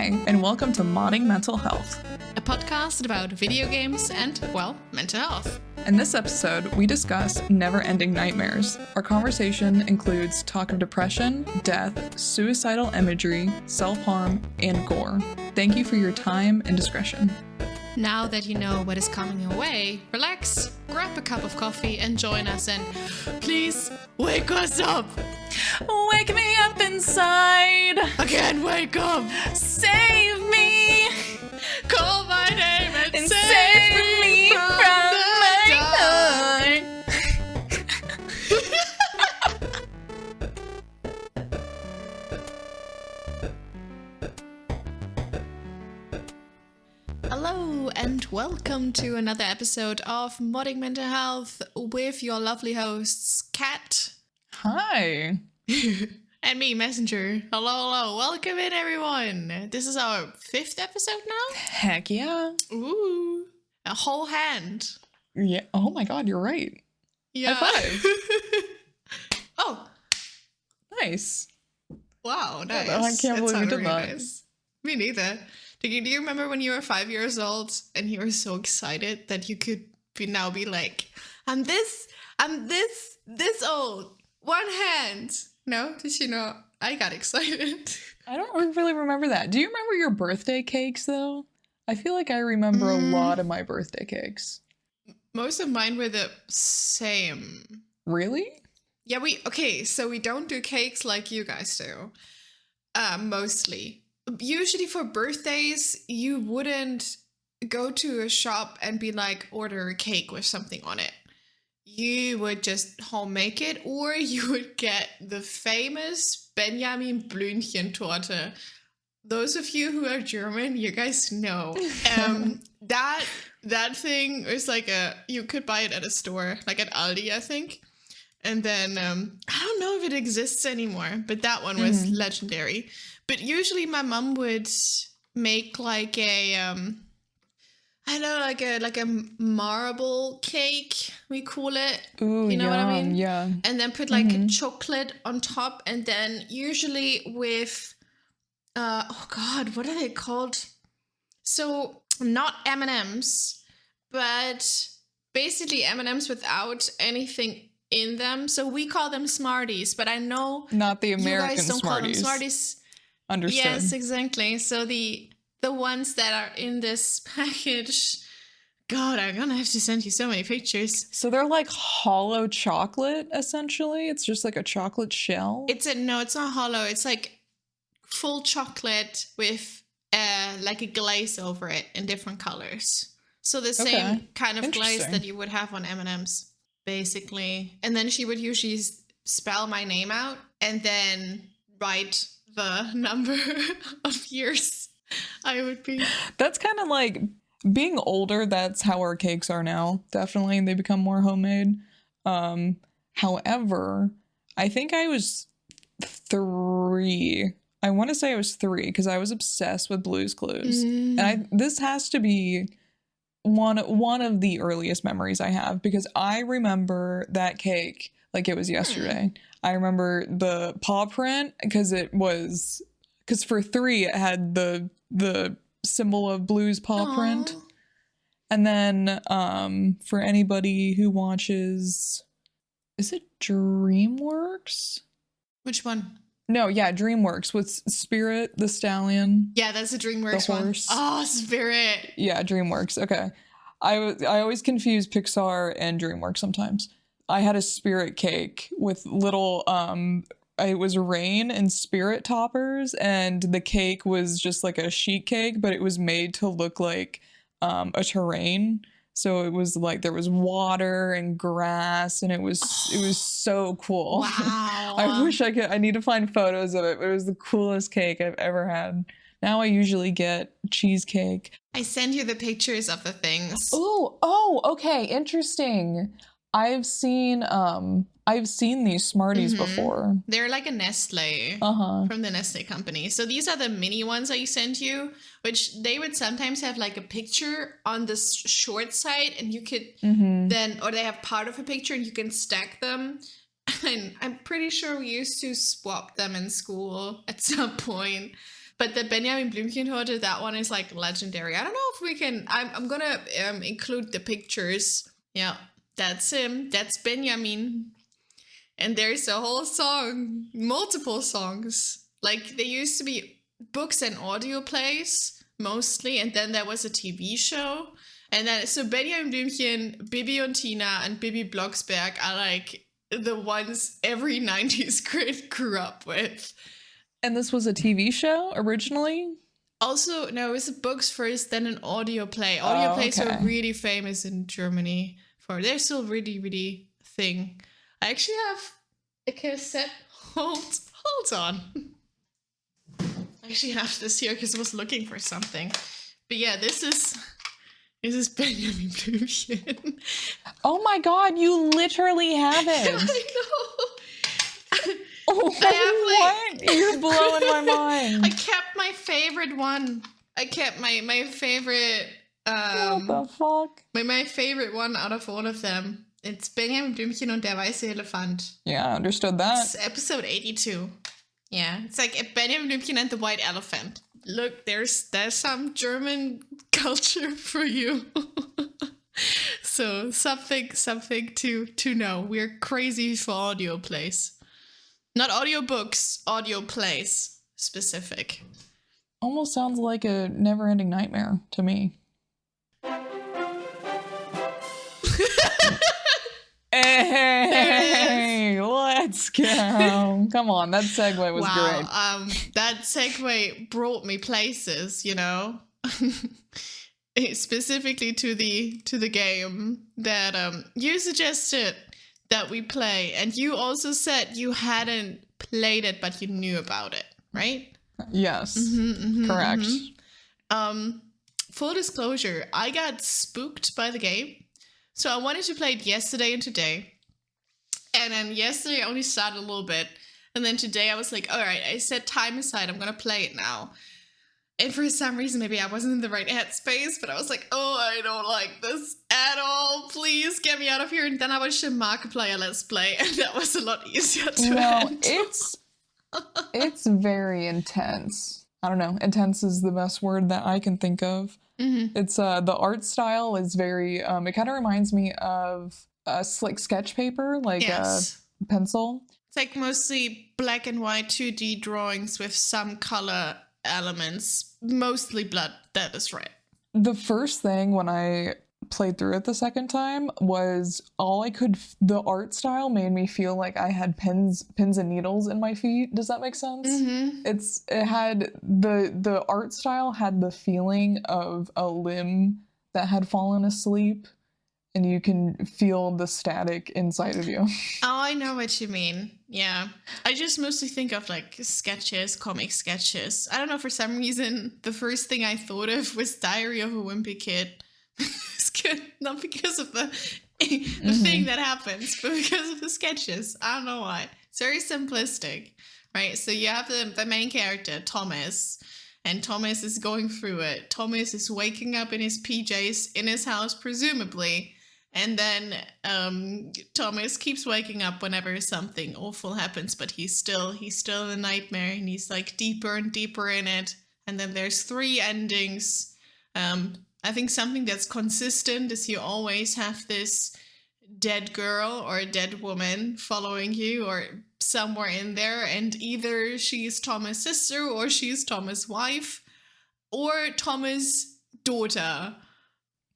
Hi, and welcome to Modding Mental Health, a podcast about video games and, well, mental health. In this episode, we discuss Neverending Nightmares. Our conversation includes talk of depression, death, suicidal imagery, self-harm, and gore. Thank you for your time and discretion. Now that you know what is coming your way, relax, grab a cup of coffee, and join us, and please wake us up! Wake me up inside! I can't wake up! Save me! Call my name and save me from my heart! Hello and welcome to another episode of Modding Mental Health with your lovely hosts, Kat. Hi. And me, Messenger. Hello. Welcome in, everyone. This is our 5th episode now? Heck yeah. Ooh. A whole hand. Yeah. Oh my god, you're right. Yeah. High five. Oh. Nice. Wow, nice. I can't believe you did that. Nice. Me neither. Do you remember when you were 5 years old and you were so excited that you could be like, I'm this old. One hand. No? Did you know? I got excited. I don't really remember that. Do you remember your birthday cakes, though? I feel like I remember a lot of my birthday cakes. Most of mine were the same. Really? Yeah, so we don't do cakes like you guys do. Mostly. Usually for birthdays, you wouldn't go to a shop and be like, order a cake with something on it. You would just home make it, or you would get the famous Benjamin Blümchen-Torte. Those of you who are German, you guys know. That thing is like you could buy it at a store, like at Aldi, I think. And then, I don't know if it exists anymore, but that one was legendary. But usually my mom would make like a, like a marble cake, we call it. Ooh, you know what I mean? Yeah. And then put like chocolate on top, and then usually with, what are they called? So not M&Ms, but basically M&Ms without anything in them. So we call them Smarties, but I know not the American you guys don't Smarties. Call them Smarties. Understood. Yes, exactly. So the ones that are in this package, God, I'm gonna have to send you so many pictures. So they're like hollow chocolate, essentially. It's just like a chocolate shell. It's not hollow. It's like full chocolate with like a glaze over it in different colors. So the same kind of glaze that you would have on M&Ms, basically. And then she would usually spell my name out and then write the number of years I would be. That's kind of like being older. That's how our cakes are now. Definitely, they become more homemade. However, I think I was 3. I want to say I was 3 because I was obsessed with Blue's Clues, and this has to be one of the earliest memories I have, because I remember that cake like it was yesterday. I remember the paw print because for 3 it had the symbol of Blue's paw print. And then for anybody who watches, is it DreamWorks? Which one? No, yeah, DreamWorks with Spirit the stallion. Yeah, that's a DreamWorks the horse. one. Oh, Spirit. Yeah, DreamWorks. Okay. I always confuse Pixar and DreamWorks sometimes. I had a Spirit cake with little it was rain and Spirit toppers, and the cake was just like a sheet cake, but it was made to look like a terrain. So it was like there was water and grass, and it was so cool. Wow. I need to find photos of it, but it was the coolest cake I've ever had. Now I usually get cheesecake. I send you the pictures of the things. Oh, okay, interesting. I've seen these Smarties before. They're like a Nestle from the Nestle company. So these are the mini ones I sent you, which they would sometimes have like a picture on the short side, and you could or they have part of a picture and you can stack them. And I'm pretty sure we used to swap them in school at some point. But the Benjamin Blümchenhütte, that one is like legendary. I don't know if we can. I'm gonna include the pictures. Yeah, that's him. That's Benjamin. And there's a whole song, multiple songs. Like there used to be books and audio plays mostly, and then there was a TV show. And then so Benjamin Blümchen, Bibi und Tina, and Bibi Blocksberg are like the ones every 90s kid grew up with. And this was a TV show originally? Also, no, it was books first, then an audio play. Audio plays okay. were really famous in Germany. They're still really, really thing. I actually have a cassette. Hold on. I actually have this here because I was looking for something. But yeah, this is Benjamin Blümchen. Oh my god, you literally have it. I know. Oh, what? You're blowing my mind. I kept my favorite one. I kept my favorite. What the fuck? My favorite one out of all of them. It's Benjamin Blümchen und der weiße Elefant. Yeah, I understood that. It's episode 82. Yeah, it's like Benjamin Blümchen and the white elephant. Look, there's some German culture for you. So something to know. We're crazy for audio plays. Not audio books, audio plays specific. Almost sounds like a Neverending Nightmare to me. Hey, let's go. Come on, that segue was great. That segue brought me places, you know. Specifically to the game that you suggested that we play, and you also said you hadn't played it but you knew about it, right? Yes. Correct. Full disclosure, I got spooked by the game. So I wanted to play it yesterday and today. And then yesterday I only started a little bit. And then today I was like, all right, I set time aside. I'm going to play it now. And for some reason, maybe I wasn't in the right headspace, but I was like, oh, I don't like this at all. Please get me out of here. And then I watched a Markiplier Let's Play, and that was a lot easier to handle. It's very intense. I don't know. Intense is the best word that I can think of. It's the art style is very it kind of reminds me of like sketch paper, like pencil. It's like mostly black and white 2D drawings with some color elements, mostly blood. That is right. The first thing when I played through it the second time was the art style made me feel like I had pins and needles in my feet. Does that make sense? It had the art style had the feeling of a limb that had fallen asleep, and you can feel the static inside of you. Oh, I know what you mean. Yeah. I just mostly think of like sketches, comic sketches. I don't know, for some reason, the first thing I thought of was Diary of a Wimpy Kid. It's good, not because of the thing that happens, but because of the sketches. I don't know why. It's very simplistic, right? So you have the main character, Thomas, and Thomas is going through it. Thomas is waking up in his PJs in his house, presumably, and then Thomas keeps waking up whenever something awful happens, but he's still in a nightmare, and he's like deeper and deeper in it. And then there's 3 endings. I think something that's consistent is you always have this dead girl or a dead woman following you or somewhere in there, and either she's Thomas' sister or she's Thomas' wife or Thomas' daughter,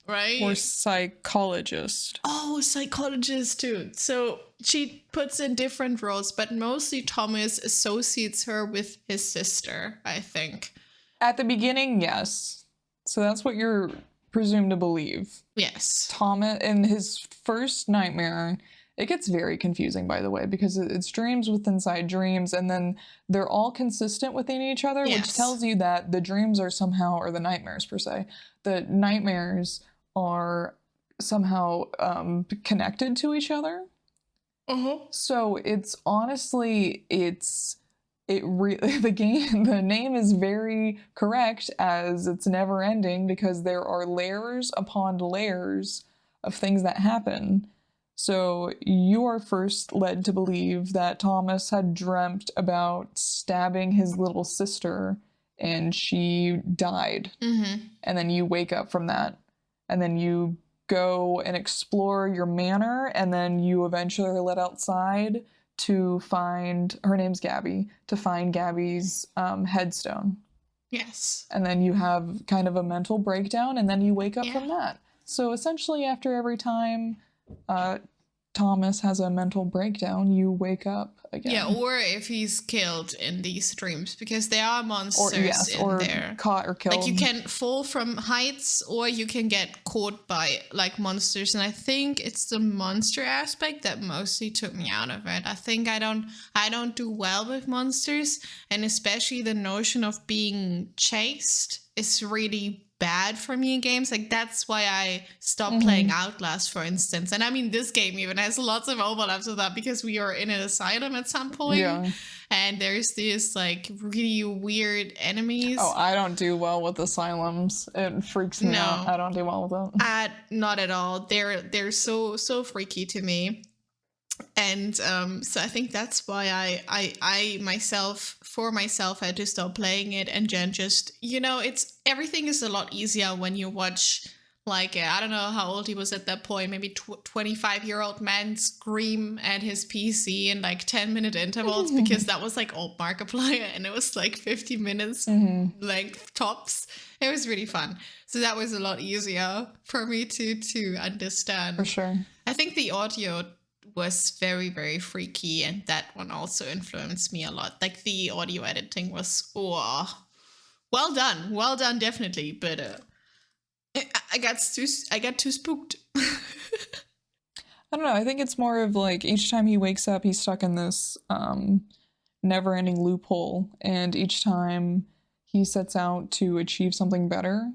right? Or psychologist. Oh, psychologist too. So she puts in different roles, but mostly Thomas associates her with his sister, I think. At the beginning, yes. So that's what you're presumed to believe. Yes. Thomas, in his first nightmare, it gets very confusing, by the way, because it's dreams within inside dreams, and then they're all consistent within each other, which tells you that the dreams are somehow, or the nightmares per se, the nightmares are somehow connected to each other. So it's honestly, the name is very correct, as it's never ending, because there are layers upon layers of things that happen. So you are first led to believe that Thomas had dreamt about stabbing his little sister and she died. And then you wake up from that. And then you go and explore your manor, and then you eventually are let outside to find, her name's Gabby, to find Gabby's headstone. Yes. And then you have kind of a mental breakdown, and then you wake up from that. So essentially, after every time Thomas has a mental breakdown, you wake up again. Yeah, or if he's killed in these dreams, because there are monsters in there. Caught or killed. Like, you can fall from heights, or you can get caught by, like, monsters. And I think it's the monster aspect that mostly took me out of it. I think I don't do well with monsters, and especially the notion of being chased is really bad for me in games. Like, that's why I stopped playing Outlast, for instance. And I mean, this game even has lots of overlaps with that, because we are in an asylum at some point. Yeah. And there's these, like, really weird enemies. Oh, I don't do well with asylums. It freaks me out. I don't do well with it. Not at all. They're so freaky to me. And so I think that's why I myself had to stop playing it, and then just, everything is a lot easier when you watch, like, I don't know how old he was at that point, maybe 25-year-old man scream at his PC in like 10-minute intervals, because that was like old Markiplier, and it was like 50 minutes length tops. It was really fun. So that was a lot easier for me to understand. For sure. I think the audio was very, very freaky, and that one also influenced me a lot. Like, the audio editing was well done, definitely. But I got too spooked. I don't know. I think it's more of like, each time he wakes up, he's stuck in this never-ending loophole, and each time he sets out to achieve something better,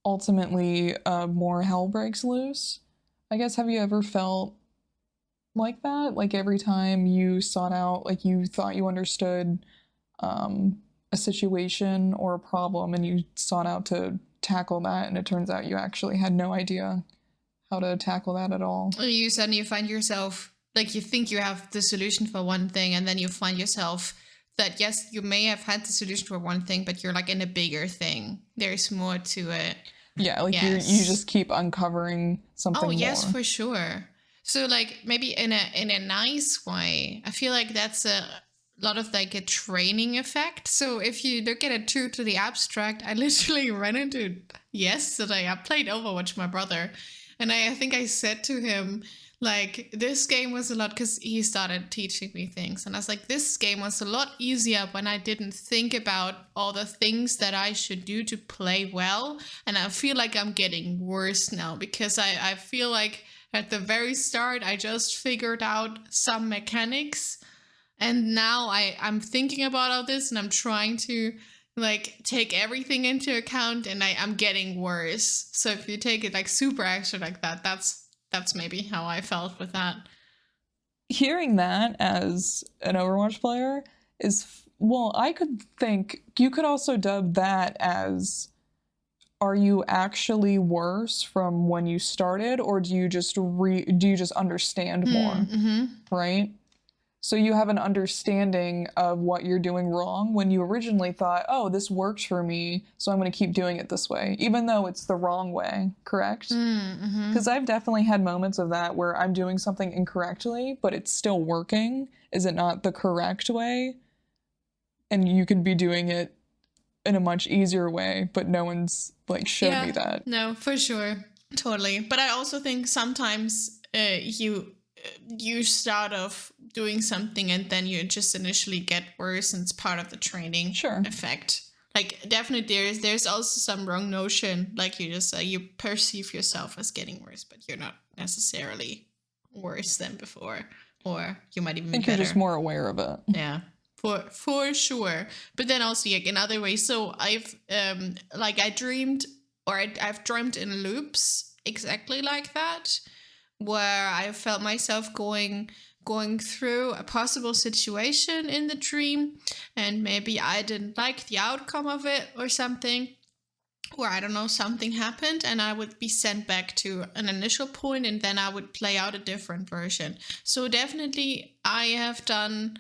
ultimately more hell breaks loose. I guess, have you ever felt like that? Like, every time you sought out, like, you thought you understood a situation or a problem, and you sought out to tackle that, and it turns out you actually had no idea how to tackle that at all. You suddenly find yourself, like, you think you have the solution for one thing, and then you find yourself that, yes, you may have had the solution for one thing, but you're, like, in a bigger thing. There's more to it. Yeah, like, you just keep uncovering something more. Oh, yes, for sure. So, like, maybe in a nice way, I feel like that's a lot of, like, a training effect. So if you look at it too to the abstract, I literally ran into yesterday. I played Overwatch with my brother, and I think I said to him, like, this game was a lot, because he started teaching me things, and I was like, this game was a lot easier when I didn't think about all the things that I should do to play well, and I feel like I'm getting worse now, because I feel like at the very start I just figured out some mechanics, and now I'm thinking about all this, and I'm trying to, like, take everything into account, and I'm getting worse. So if you take it, like, super extra like that, that's maybe how I felt with that. Hearing that as an Overwatch player is, well, I could think you could also dub that as, are you actually worse from when you started, or do you just understand more, right? So you have an understanding of what you're doing wrong when you originally thought, oh, this works for me, so I'm going to keep doing it this way, even though it's the wrong way, correct? Because I've definitely had moments of that where I'm doing something incorrectly, but it's still working. Is it not the correct way? And you could be doing it in a much easier way, but no one's, like, showed me that. No, for sure. Totally. But I also think sometimes you start off doing something, and then you just initially get worse, and it's part of the training effect. Like, definitely there's also some wrong notion, like you just you perceive yourself as getting worse, but you're not necessarily worse than before, or you might even be better. You're just more aware of it. Yeah, for sure. But then also, like, in other ways, so I've I've dreamed in loops exactly like that, where I felt myself going through a possible situation in the dream, and maybe I didn't like the outcome of it or something, or I don't know, something happened, and I would be sent back to an initial point, and then I would play out a different version. So definitely I have done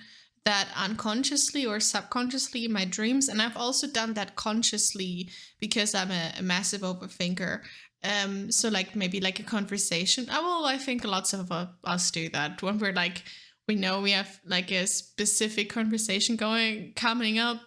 that unconsciously or subconsciously in my dreams, and I've also done that consciously because I'm a massive overthinker. So like maybe like a conversation. I think lots of us do that when we're like, we know we have like a specific conversation coming up.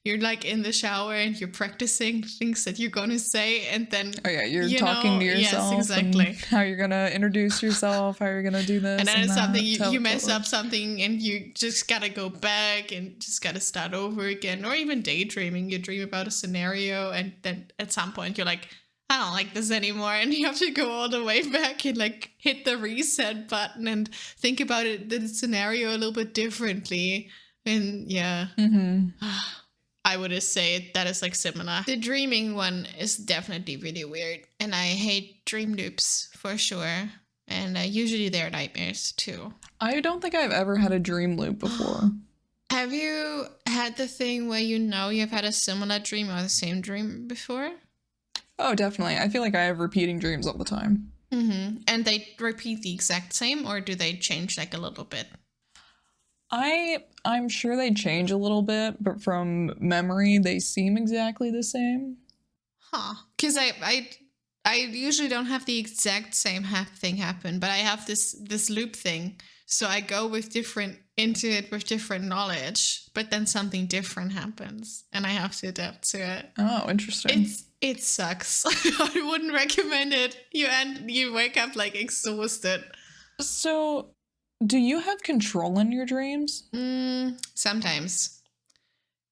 You're like in the shower and you're practicing things that you're gonna say, and then you're talking to yourself. Yes, exactly. And how you're gonna introduce yourself, how you're gonna do this, and then it's that. something you mess up something, and you just gotta go back and just gotta start over again. Or even daydreaming, you dream about a scenario, and then at some point you're like, I don't like this anymore, and you have to go all the way back and like hit the reset button and think about it, the scenario a little bit differently. And yeah. I would just say that is like similar. The dreaming one is definitely really weird, and I hate dream loops for sure. And usually they're nightmares too. I don't think I've ever had a dream loop before. Have you had the thing where you've had a similar dream or the same dream before? Oh, definitely. I feel like I have repeating dreams all the time. And they repeat the exact same, or do they change like a little bit? I'm sure they change a little bit, but from memory, they seem exactly the same. Because I usually don't have the exact same thing happen, but I have this loop thing. So I go into it with different knowledge, but then something different happens, and I have to adapt to it. Oh, interesting. It sucks. I wouldn't recommend it. You wake up like exhausted. So, do you have control in your dreams? Sometimes.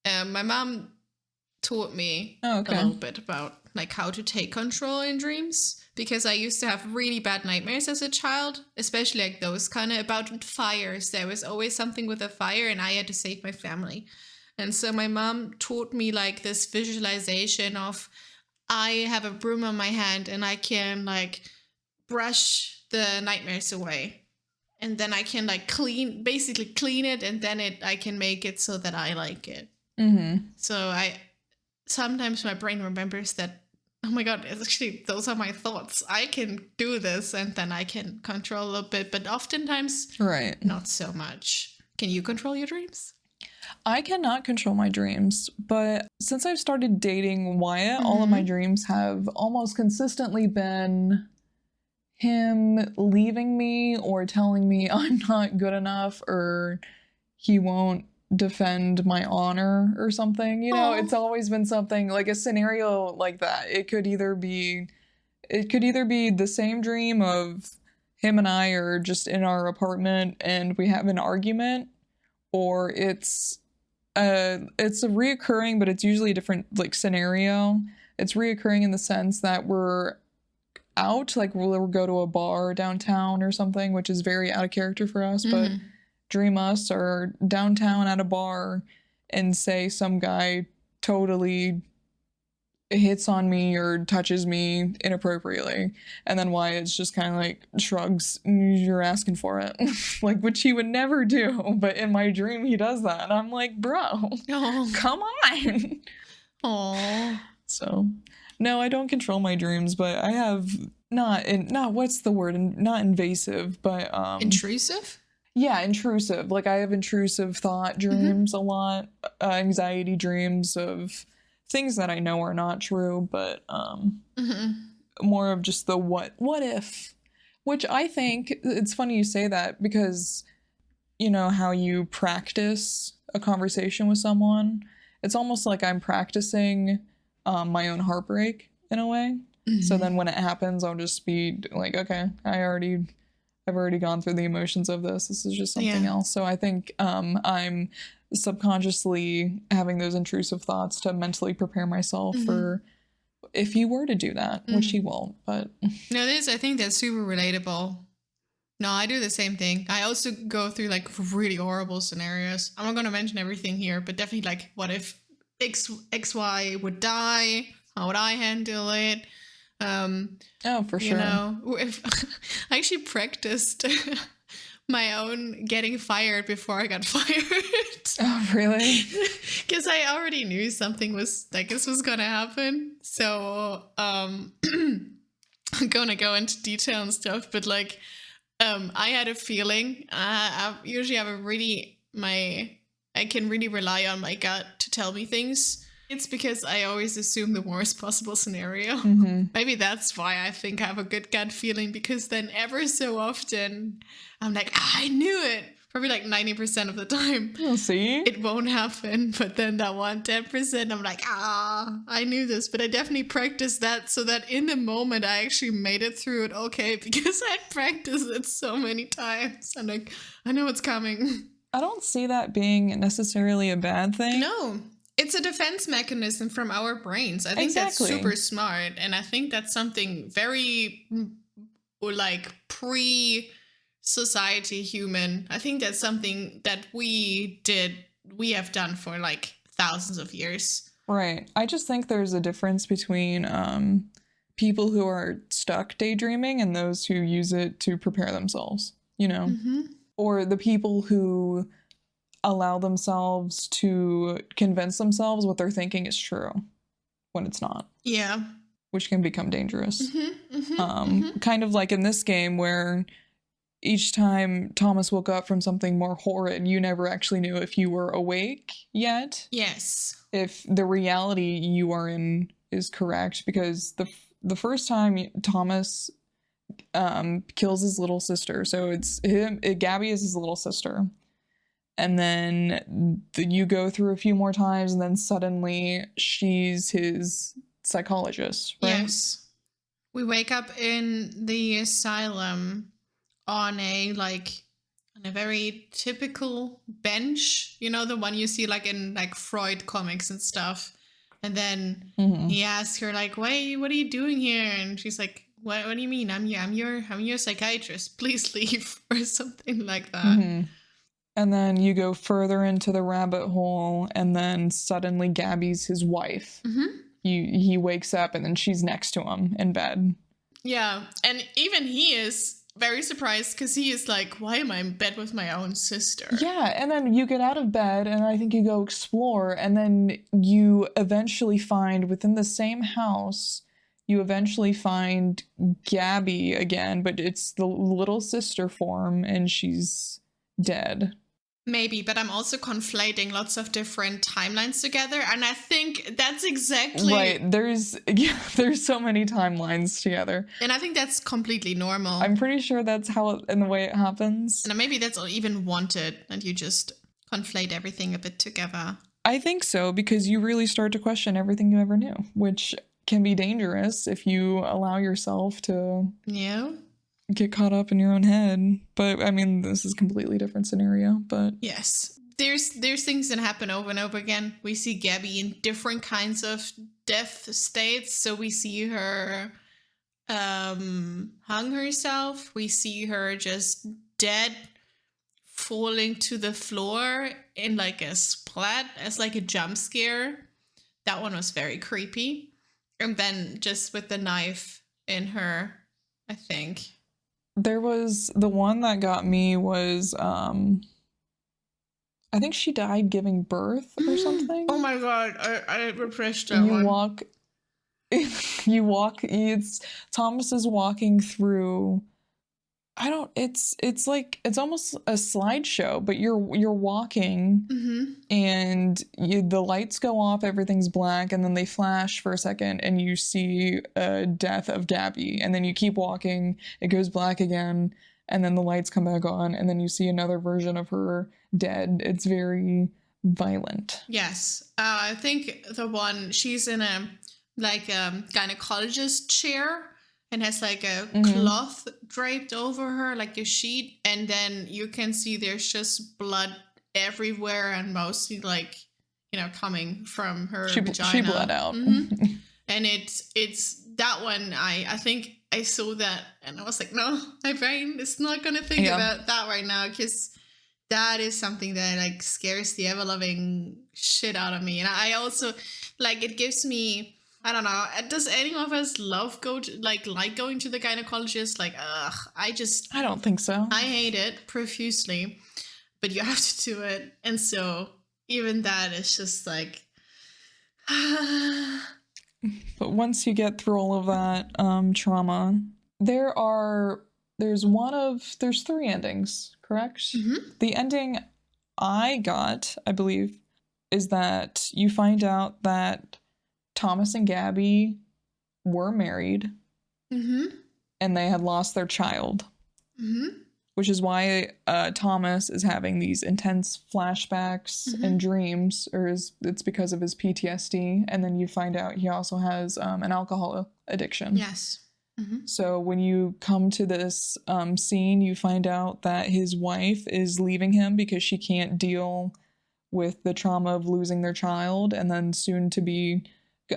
My mom taught me a little bit about like how to take control in dreams, because I used to have really bad nightmares as a child, especially like those kind of about fires. There was always something with a fire, and I had to save my family. And so my mom taught me like this visualization of, I have a broom on my hand and I can like brush the nightmares away. And then I can like clean it, and then I can make it so that I like it. So sometimes my brain remembers that, oh my God, actually those are my thoughts. I can do this, and then I can control a little bit, but oftentimes not so much. Can you control your dreams? I cannot control my dreams, but since I've started dating Wyatt, all of my dreams have almost consistently been him leaving me or telling me I'm not good enough, or he won't defend my honor or something. You know, it's always been something like a scenario like that. It could either be the same dream of him and I are just in our apartment and we have an argument, or it's a reoccurring, but it's usually a different like scenario. It's reoccurring in the sense that we're out, like we'll go to a bar downtown or something, which is very out of character for us, but dream us are downtown at a bar and say some guy totally hits on me or touches me inappropriately, and then Wyatt's just kind of like shrugs, you're asking for it, like, which he would never do, but in my dream he does that, and I'm like, bro, come on. So no, I don't control my dreams, but I have not invasive, but intrusive. Yeah, intrusive. Like I have intrusive thought dreams a lot, anxiety dreams of things that I know are not true, but more of just the what if, which I think it's funny you say that, because you know how you practice a conversation with someone. It's almost like I'm practicing my own heartbreak in a way. So then when it happens, I'll just be like, okay, I've already gone through the emotions of this. This is just something else. So I think I'm subconsciously having those intrusive thoughts to mentally prepare myself for if he were to do that, which he won't. But no, I think that's super relatable. No, I do the same thing. I also go through like really horrible scenarios. I'm not going to mention everything here, but definitely like, what if XY would die? How would I handle it? Oh, for sure. You know, if I actually practiced my own getting fired before I got fired. Oh, really? Because I already knew something was like this was gonna happen. So I'm gonna go into detail and stuff, but like I had a feeling. I usually have my I can really rely on my gut to tell me things. It's because I always assume the worst possible scenario. Mm-hmm. Maybe that's why I think I have a good gut feeling, because then ever so often I'm like, I knew it. Probably like 90% of the time. We'll see. It won't happen. But then that 10%, I'm like, I knew this. But I definitely practiced that so that in the moment I actually made it through it okay, because I practiced it so many times. I'm like, I know it's coming. I don't see that being necessarily a bad thing. No. It's a defense mechanism from our brains. I think that's super smart. And I think that's something very, like, pre-society human. I think that's something that we have done for, like, thousands of years. Right. I just think there's a difference between people who are stuck daydreaming and those who use it to prepare themselves, you know? Mm-hmm. Or the people who allow themselves to convince themselves what they're thinking is true when it's not. Yeah. Which can become dangerous. Mm-hmm, mm-hmm, Kind of like in this game where each time Thomas woke up from something more horrid, you never actually knew if you were awake yet. Yes. If the reality you are in is correct, because the first time Thomas kills his little sister, so it's him, Gabby is his little sister. And then you go through a few more times, and then suddenly she's his psychologist, right? Yes. We wake up in the asylum on a very typical bench, you know, the one you see like in like Freud comics and stuff. And then he asks her like, "Wait, what are you doing here?" And she's like, "What do you mean? I'm your psychiatrist. Please leave," or something like that. Mm-hmm. And then you go further into the rabbit hole, and then suddenly Gabby's his wife. Mm-hmm. He wakes up, and then she's next to him in bed. Yeah, and even he is very surprised because he is like, "Why am I in bed with my own sister?" Yeah, and then you get out of bed, and I think you go explore, and then you eventually find within the same house, you eventually find Gabby again, but it's the little sister form, and she's dead. Maybe, but I'm also conflating lots of different timelines together, and I think that's exactly right. There's so many timelines together, and I think that's completely normal. I'm pretty sure that's how in the way it happens, and maybe that's even wanted, and you just conflate everything a bit together. I think so, because you really start to question everything you ever knew, which can be dangerous if you allow yourself to get caught up in your own head. But I mean, this is a completely different scenario, but yes, there's things that happen over and over again. We see Gabby in different kinds of death states. So we see her hung herself, we see her just dead, falling to the floor in like a splat as like a jump scare. That one was very creepy. And then just with the knife in her, I think. There was the one that got me was I think she died giving birth or something. Oh my god, I repressed that one. It's Thomas is walking through, it's like it's almost a slideshow, but you're walking and the lights go off, everything's black, and then they flash for a second and you see a death of Gabby, and then you keep walking, it goes black again, and then the lights come back on, and then you see another version of her dead. It's very violent. Yes. I think the one, she's in a gynecologist chair and has like a cloth draped over her, like a sheet, and then you can see there's just blood everywhere, and mostly like, you know, coming from her vagina. She bled out. And it's that one, I think I saw that and I was like, no, my brain is not gonna think about that right now, because that is something that like scares the ever-loving shit out of me. And I also like, it gives me, I don't know, does any of us like going to the gynecologist? Like, I don't think so. I hate it profusely, but you have to do it. And so even that is just like but once you get through all of that trauma, there's 3 endings, correct? The ending I got, I believe, is that you find out that Thomas and Gabby were married and they had lost their child. Which is why Thomas is having these intense flashbacks and dreams, or it's because of his PTSD. And then you find out he also has an alcohol addiction. Yes. So when you come to this scene, you find out that his wife is leaving him because she can't deal with the trauma of losing their child, and then soon to be,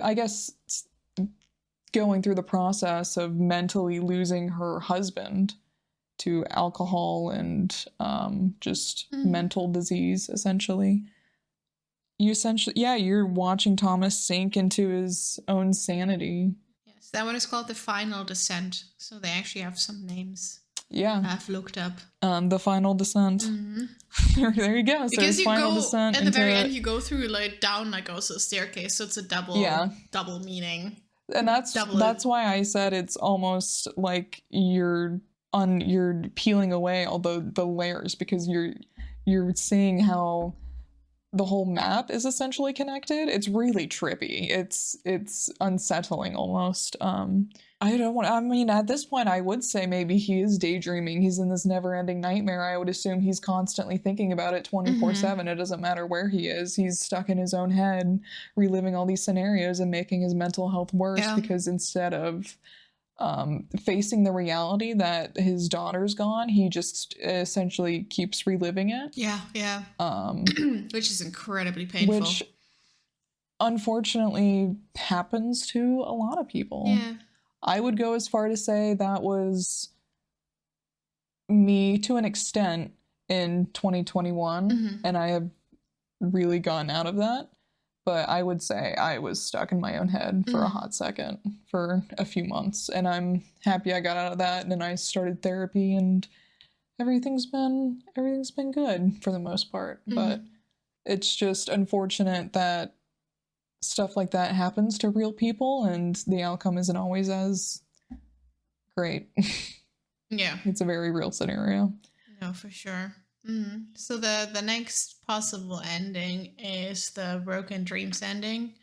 I guess, going through the process of mentally losing her husband to alcohol and just mental disease, essentially. You're watching Thomas sink into his own sanity. Yes, that one is called The Final Descent. So they actually have some names. Yeah. I've looked up. The Final Descent. There you go. So because you Final go, Descent at the very end, you go through like down like also a staircase. So it's a double meaning. And that's why I said it's almost like you're peeling away all the layers, because you're seeing how the whole map is essentially connected. It's really trippy. It's unsettling almost. At this point I would say maybe he is daydreaming. He's in this never-ending nightmare. I would assume he's constantly thinking about it 24/7. It doesn't matter where he is. He's stuck in his own head, reliving all these scenarios and making his mental health worse, because instead of facing the reality that his daughter's gone, he just essentially keeps reliving it. Yeah. Which is incredibly painful. Which unfortunately happens to a lot of people. Yeah. I would go as far to say that was me to an extent in 2021, and I have really gotten out of that. But I would say I was stuck in my own head for a hot second, for a few months. And I'm happy I got out of that, and then I started therapy, and everything's been good for the most part. But it's just unfortunate that stuff like that happens to real people, and the outcome isn't always as great. Yeah. It's a very real scenario. No, for sure. So the next possible ending is the Broken Dreams ending,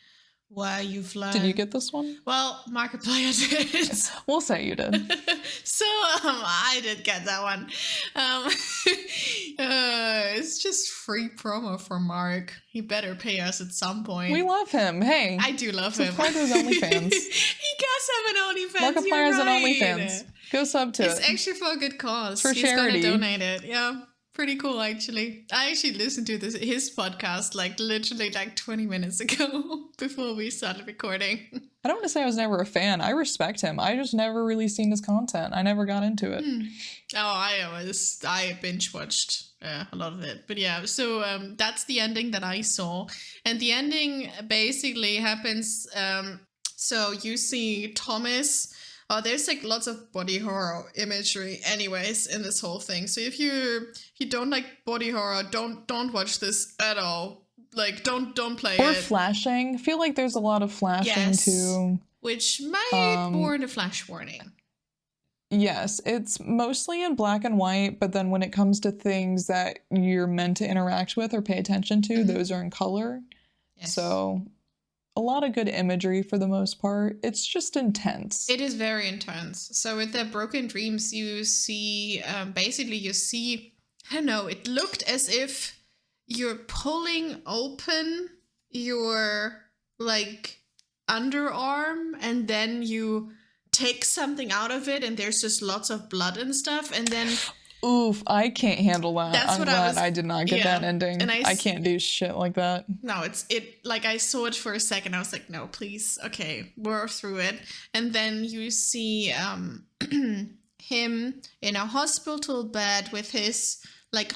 where you've learned... Did you get this one? Well, Markiplier did. We'll say you did. So I did get that one. It's just free promo for Mark. He better pay us at some point. We love him. Hey, I do love him. Subscribe to his OnlyFans. He does have an OnlyFans. Markiplier has an an OnlyFans. Go sub to it. It's actually for a good cause. For charity. He's gonna donate it. Yeah. Pretty cool, actually. I actually listened to his podcast literally 20 minutes ago before we started recording. I don't want to say I was never a fan. I respect him. I just never really seen his content. I never got into it. I binge watched a lot of it. But yeah, so that's the ending that I saw. And the ending basically happens, so you see Thomas... there's lots of body horror imagery anyways in this whole thing. So if you don't like body horror, don't watch this at all. Don't play it. Or flashing. I feel like there's a lot of flashing too. Which might warrant a flash warning. Yes, it's mostly in black and white, but then when it comes to things that you're meant to interact with or pay attention to, those are in color. Yes. So a lot of good imagery for the most part. It's just intense. It is very intense. So with the Broken Dreams, you see, I don't know, it looked as if you're pulling open your, underarm, and then you take something out of it, and there's just lots of blood and stuff, and then... Oof, I can't handle that. That's I'm glad I did not get that ending. And I can't do shit like that. No, I saw it for a second. I was like, no, please. Okay, we're through it. And then you see him in a hospital bed with his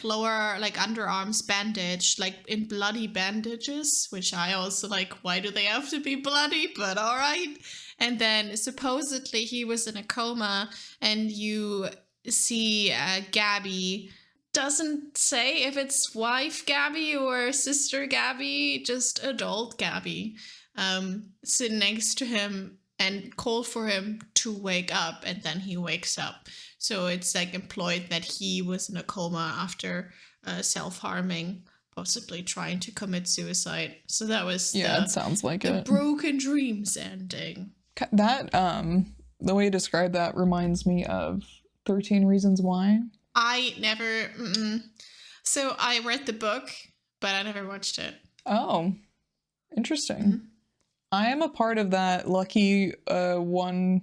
lower underarms bandaged, in bloody bandages, which I also why do they have to be bloody? But all right. And then supposedly he was in a coma, and you see Gabby, doesn't say if it's wife Gabby or sister Gabby, just adult Gabby, sitting next to him and call for him to wake up, and then he wakes up. So it's implied that he was in a coma after self-harming possibly trying to commit suicide. So that was it sounds like the it. broken dreams ending. That the way you describe that reminds me of 13 Reasons Why. I never. So I read the book, but I never watched it. Oh, interesting. I am a part of that lucky I'm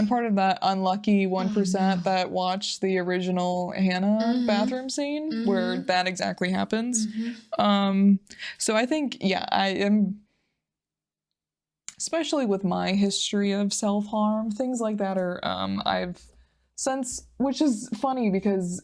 part of that unlucky 1% that watched the original Hannah bathroom scene where that exactly happens. So I think, I am, especially with my history of self-harm, things like that are, which is funny because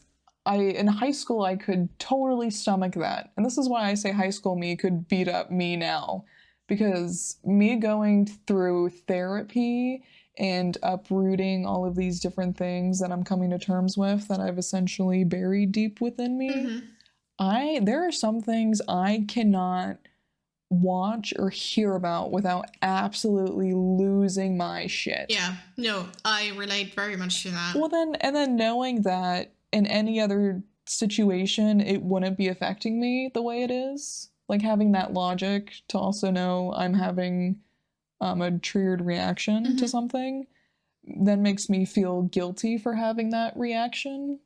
in high school I could totally stomach that. And this is why I say high school me could beat up me now. Because me going through therapy and uprooting all of these different things that I'm coming to terms with that I've essentially buried deep within me, there are some things I cannot watch or hear about without absolutely losing my shit. Yeah, no, I relate very much to that. Well then, and then knowing that in any other situation, it wouldn't be affecting me the way it is. Like having that logic to also know I'm having a triggered reaction to something, then makes me feel guilty for having that reaction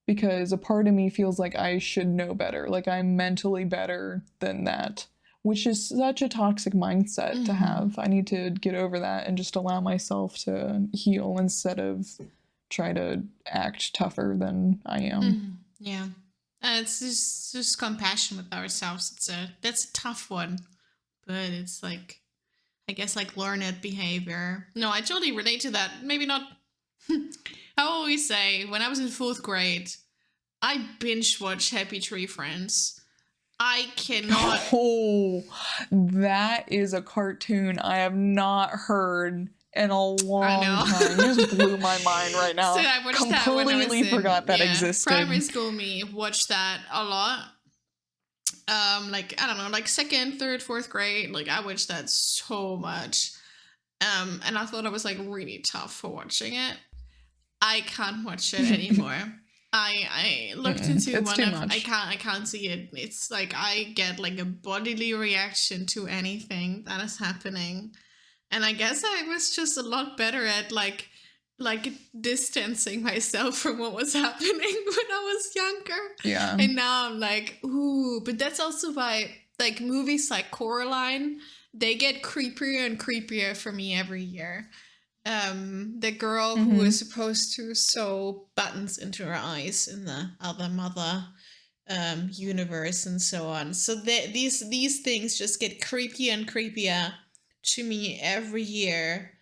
because a part of me feels like I should know better, like I'm mentally better than that, which is such a toxic mindset to have. I need to get over that and just allow myself to heal instead of try to act tougher than I am. Yeah. It's just compassion with ourselves. That's a tough one, but it's like, I guess like learned behavior. No, I totally relate to that. Maybe not. I always say when I was in 4th grade, I binge watched Happy Tree Friends. I cannot. Oh, that is a cartoon I have not heard in a long time. You just blew my mind right now. So I watched that when I was forgot that existed. Primary school me watched that a lot. Like I don't know, like 2nd, 3rd, 4th grade. Like I watched that so much. And I thought I was like really tough for watching it. I can't watch it anymore. I looked into it's one too of much. I can't see it. It's like I get like a bodily reaction to anything that is happening. And I guess I was just a lot better at like distancing myself from what was happening when I was younger. Yeah. And now I'm like, ooh, but that's also why like movies like Coraline, they get creepier and creepier for me every year. The girl who is supposed to sew buttons into her eyes in the Other Mother universe and so on. So these things just get creepier and creepier to me every year.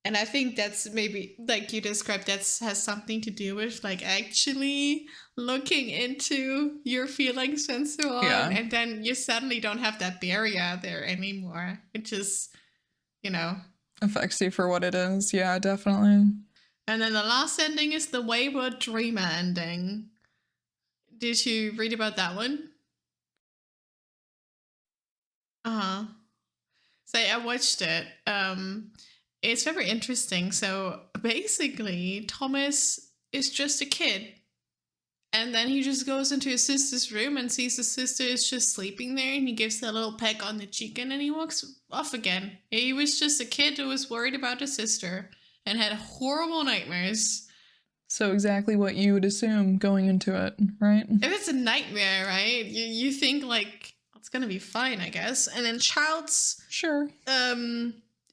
And I think that's maybe, like you described, that has something to do with like actually looking into your feelings and so on. Yeah. And then you suddenly don't have that barrier there anymore. It just, affects you for what it is. Yeah, definitely. And then the last ending is the Wayward Dreamer ending. Did you read about that one? So I watched it. It's very interesting. So basically, Thomas is just a kid. And then he just goes into his sister's room and sees his sister is just sleeping there. And he gives her a little peck on the cheek and then he walks off again. He was just a kid who was worried about his sister and had horrible nightmares. So exactly what you would assume going into it, right? If it's a nightmare, right? You think like, it's going to be fine, I guess. And then child's... Sure.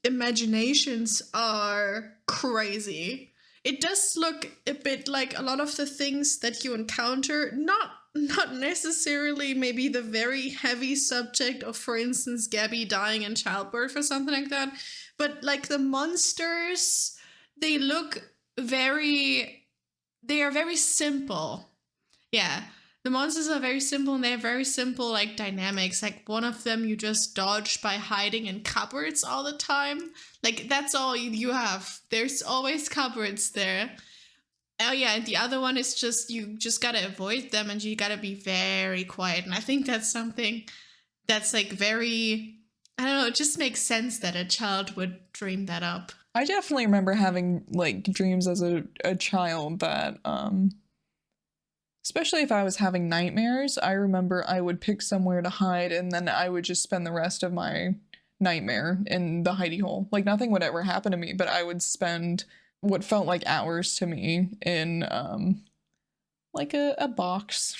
Imaginations are crazy. It does look a bit like a lot of the things that you encounter, not necessarily maybe the very heavy subject of, for instance, Gabby dying in childbirth or something like that, but like the monsters, they are very simple. Yeah. The monsters are very simple and they have very simple like dynamics. Like one of them you just dodge by hiding in cupboards all the time. Like that's all you have. There's always cupboards there. Oh yeah, and the other one is just you just gotta avoid them and you gotta be very quiet. And I think that's something that's like very, I don't know, it just makes sense that a child would dream that up. I definitely remember having like dreams as a child that especially if I was having nightmares, I remember I would pick somewhere to hide and then I would just spend the rest of my nightmare in the hidey hole. Like nothing would ever happen to me, but I would spend what felt like hours to me in like a box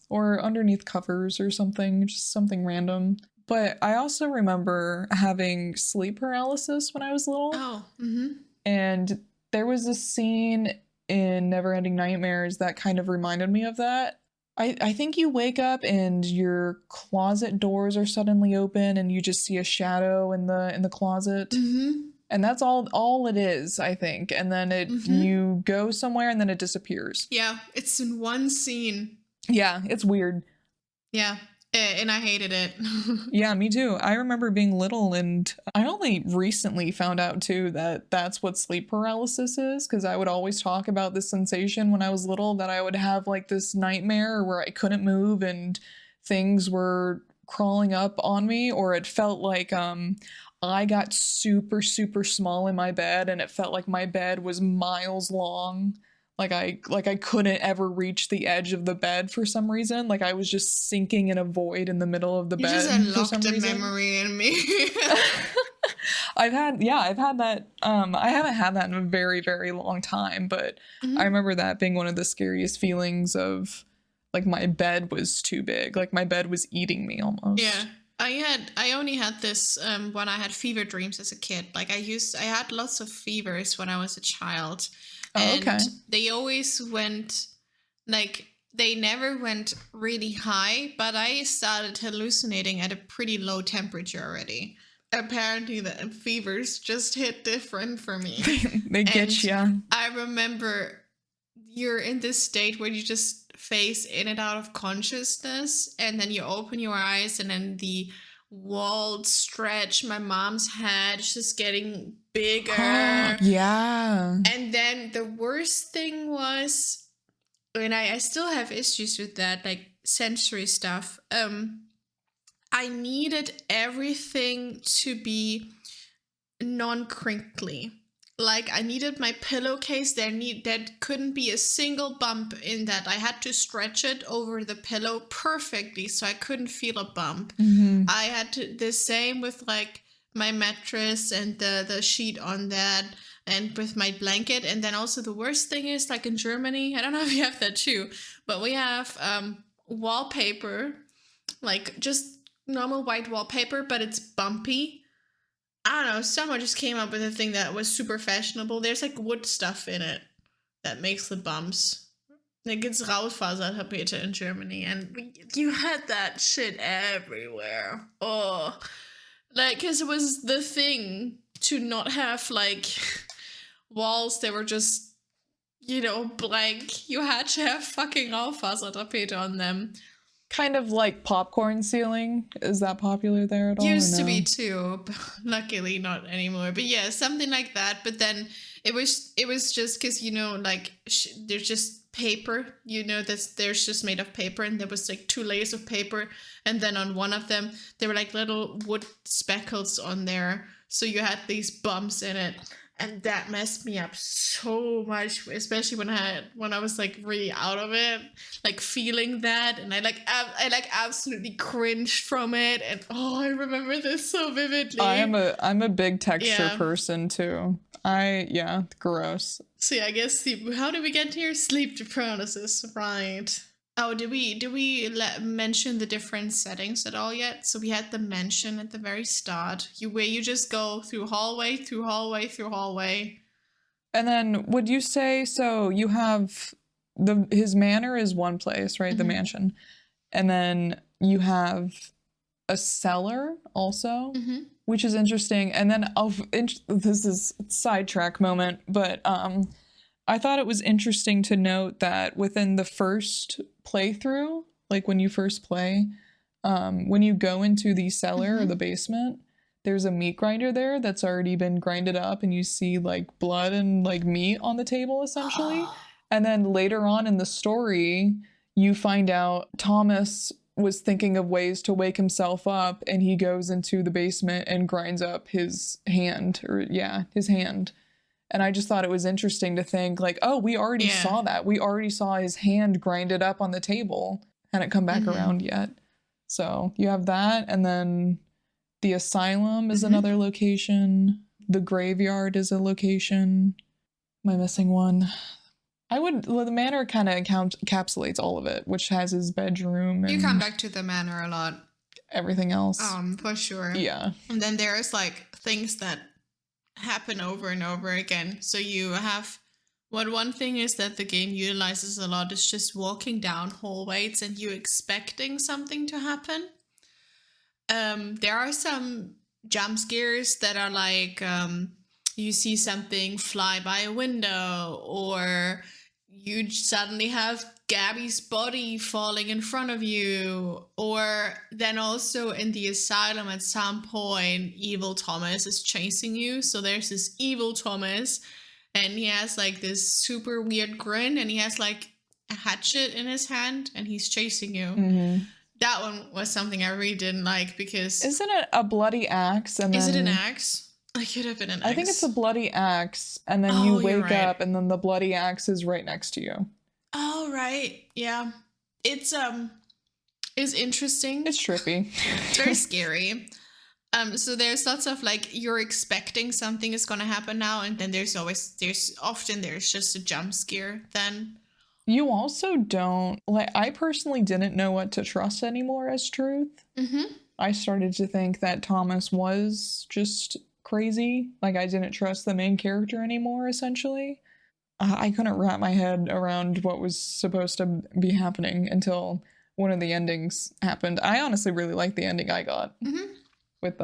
or underneath covers or something, just something random. But I also remember having sleep paralysis when I was little. Oh, and there was a scene in Neverending Nightmares that kind of reminded me of that. I think you wake up and your closet doors are suddenly open and you just see a shadow in the closet. And that's all it is, I think. And then you go somewhere and then it disappears. Yeah, it's in one scene. Yeah, it's weird. Yeah, and I hated it. Yeah, me too. I remember being little and I only recently found out too that that's what sleep paralysis is, because I would always talk about this sensation when I was little, that I would have like this nightmare where I couldn't move and things were crawling up on me, or it felt like I got super, super small in my bed and it felt like my bed was miles long. Like I couldn't ever reach the edge of the bed for some reason. Like I was just sinking in a void in the middle of the bed. You just unlocked a memory in me. I've had that. I haven't had that in a very, very long time, but I remember that being one of the scariest feelings of like my bed was too big. Like my bed was eating me almost. Yeah. I only had this when I had fever dreams as a kid. Like I had lots of fevers when I was a child. And they always went, like, they never went really high, but I started hallucinating at a pretty low temperature already. Apparently the fevers just hit different for me. They get you. I remember you're in this state where you just phase in and out of consciousness, and then you open your eyes and then the walls stretch. My mom's head is just getting bigger. Yeah. And then the worst thing was, and I still have issues with that, like sensory stuff. I needed everything to be non-crinkly. Like I needed my pillowcase, there couldn't be a single bump in that. I had to stretch it over the pillow perfectly so I couldn't feel a bump. I had to, the same with like my mattress and the sheet on that, and with my blanket. And then also the worst thing is, like in Germany, I don't know if you have that too, but we have wallpaper, like just normal white wallpaper, but it's bumpy. I don't know, someone just came up with a thing that was super fashionable. There's like wood stuff in it that makes the bumps. Like it's Raufasertapete in Germany, and you had that shit everywhere. Oh, like, because it was the thing to not have like walls that were just, you know, blank. You had to have fucking Raufasertapete on them. Kind of like popcorn ceiling. Is that popular there at all? Used to be too, but luckily not anymore. But yeah, something like that. But then it was just because, you know, like there's just paper, you know, there's just made of paper, and there was like 2 layers of paper, and then on one of them there were like little wood speckles on there, so you had these bumps in it. And that messed me up so much, especially when I was like really out of it, like feeling that, and I absolutely cringed from it. And I remember this so vividly. I'm a big texture person too. Gross. So yeah, I guess how did we get here? Sleep paralysis, right? Oh, did we mention the different settings at all yet? So we had the mansion at the very start, where you just go through hallway, through hallway, through hallway. And then would you say, so you have his manor is one place, right? The mansion. And then you have a cellar also, which is interesting. And then this is a sidetrack moment, but I thought it was interesting to note that within the first playthrough, like when you first play, when you go into the cellar or the basement, there's a meat grinder there that's already been grinded up, and you see like blood and like meat on the table essentially. And then later on in the story, you find out Thomas was thinking of ways to wake himself up, and he goes into the basement and grinds up his hand, his hand. And I just thought it was interesting to think like, oh, we already saw that. We already saw his hand grinded up on the table. Hadn't come back around yet. So you have that. And then the asylum is another location. The graveyard is a location. Am I missing one? The manor kind of encapsulates all of it, which has his bedroom and you come back to the manor a lot. Everything else. For sure. Yeah. And then there's like things that happen over and over again. So you have one thing is that the game utilizes a lot is just walking down hallways and you expecting something to happen. There are some jump scares that are like you see something fly by a window, or you suddenly have Gabby's body falling in front of you, or then also in the asylum at some point evil Thomas is chasing you. So there's this evil Thomas and he has like this super weird grin and he has like a hatchet in his hand and he's chasing you. That one was something I really didn't like because... Isn't it a bloody axe? And is it an axe? It could have been an axe. I think it's a bloody axe, and then you wake up and then the bloody axe is right next to you. Oh, right. Yeah. It's interesting. It's trippy. It's very scary. So there's lots of like, you're expecting something is going to happen now, and then there's often just a jump scare then. You also don't, like, I personally didn't know what to trust anymore as truth. I started to think that Thomas was just crazy. Like, I didn't trust the main character anymore, essentially. I couldn't wrap my head around what was supposed to be happening until one of the endings happened. I honestly really liked the ending I got with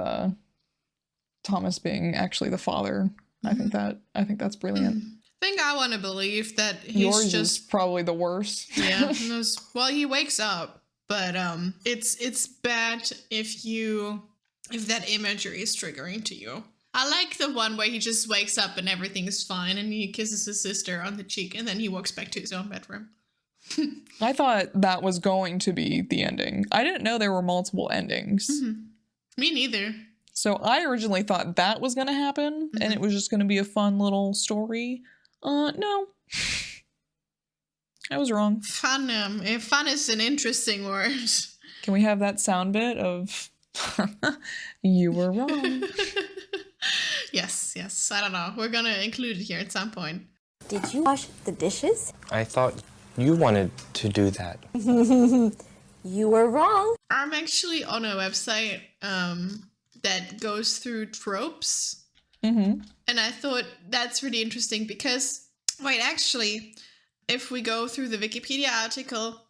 Thomas being actually the father. I think that's brilliant. I think I want to believe that he's Yours just is probably the worst. Yeah. Well, he wakes up, but it's bad if that imagery is triggering to you. I like the one where he just wakes up and everything is fine and he kisses his sister on the cheek and then he walks back to his own bedroom. I thought that was going to be the ending. I didn't know there were multiple endings. Me neither. So I originally thought that was going to happen and it was just going to be a fun little story. No. I was wrong. Fun is an interesting word. Can we have that sound bit of you were wrong? Yes. I don't know. We're gonna include it here at some point. Did you wash the dishes? I thought you wanted to do that. You were wrong. I'm actually on a website that goes through tropes. And I thought that's really interesting because, actually, if we go through the Wikipedia article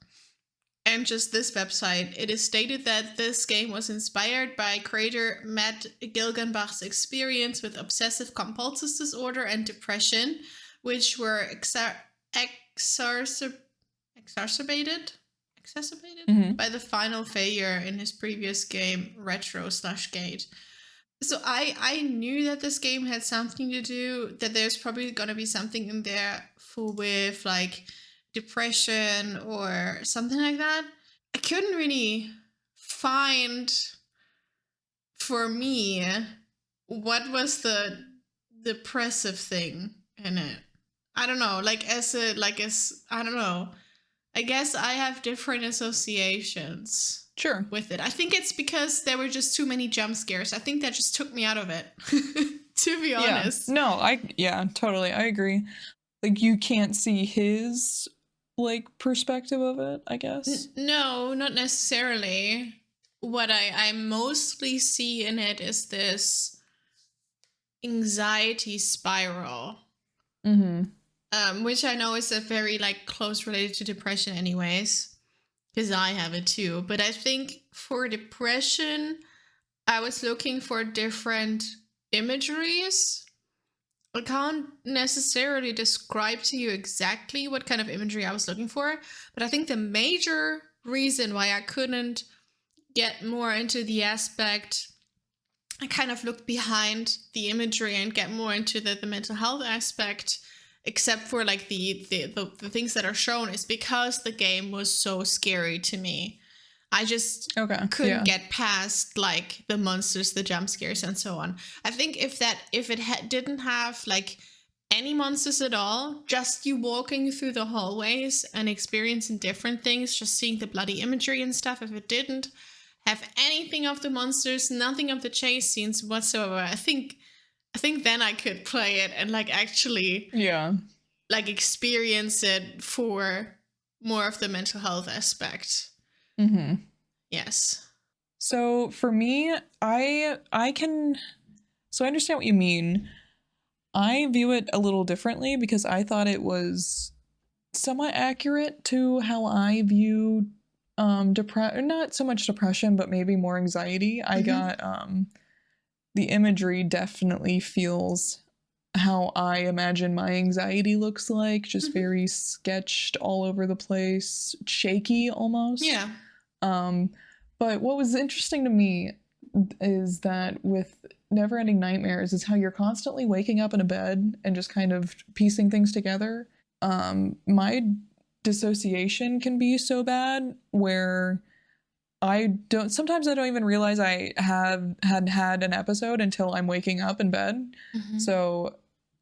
and just this website, it is stated that this game was inspired by creator Matt Gilgenbach's experience with obsessive compulsive disorder and depression, which were exacerbated by the final failure in his previous game, Retro/Gate. So I knew that this game had something to do, that there's probably going to be something in there with like depression or something like that. I couldn't really find for me what was the depressive thing in it. I don't know, I don't know. I guess I have different associations. Sure. With it. I think it's because there were just too many jump scares. I think that just took me out of it, to be honest. No, totally. I agree. Like, you can't see his, like, perspective of it, I guess. No, not necessarily. What I mostly see in it is this anxiety spiral. Which I know is a very, like, close related to depression anyways. Because I have it too. But I think for depression, I was looking for different imageries. I can't necessarily describe to you exactly what kind of imagery I was looking for. But I think the major reason why I couldn't get more into the aspect, I kind of looked behind the imagery and get more into the mental health aspect, except for like the things that are shown, is because the game was so scary to me. I just couldn't get past like the monsters, the jump scares, and so on. I think if it didn't have like any monsters at all, just you walking through the hallways and experiencing different things, just seeing the bloody imagery and stuff, if it didn't have anything of the monsters, nothing of the chase scenes whatsoever, I think then I could play it and like actually like experience it for more of the mental health aspect. Mm-hmm. Yes. So for me, I understand what you mean. I view it a little differently because I thought it was somewhat accurate to how I view not so much depression, but maybe more anxiety. I got the imagery definitely feels how I imagine my anxiety looks like, just very sketched all over the place, shaky almost. Yeah. But what was interesting to me is that with Neverending Nightmares is how you're constantly waking up in a bed and just kind of piecing things together. My dissociation can be so bad where sometimes I don't even realize I had an episode until I'm waking up in bed. So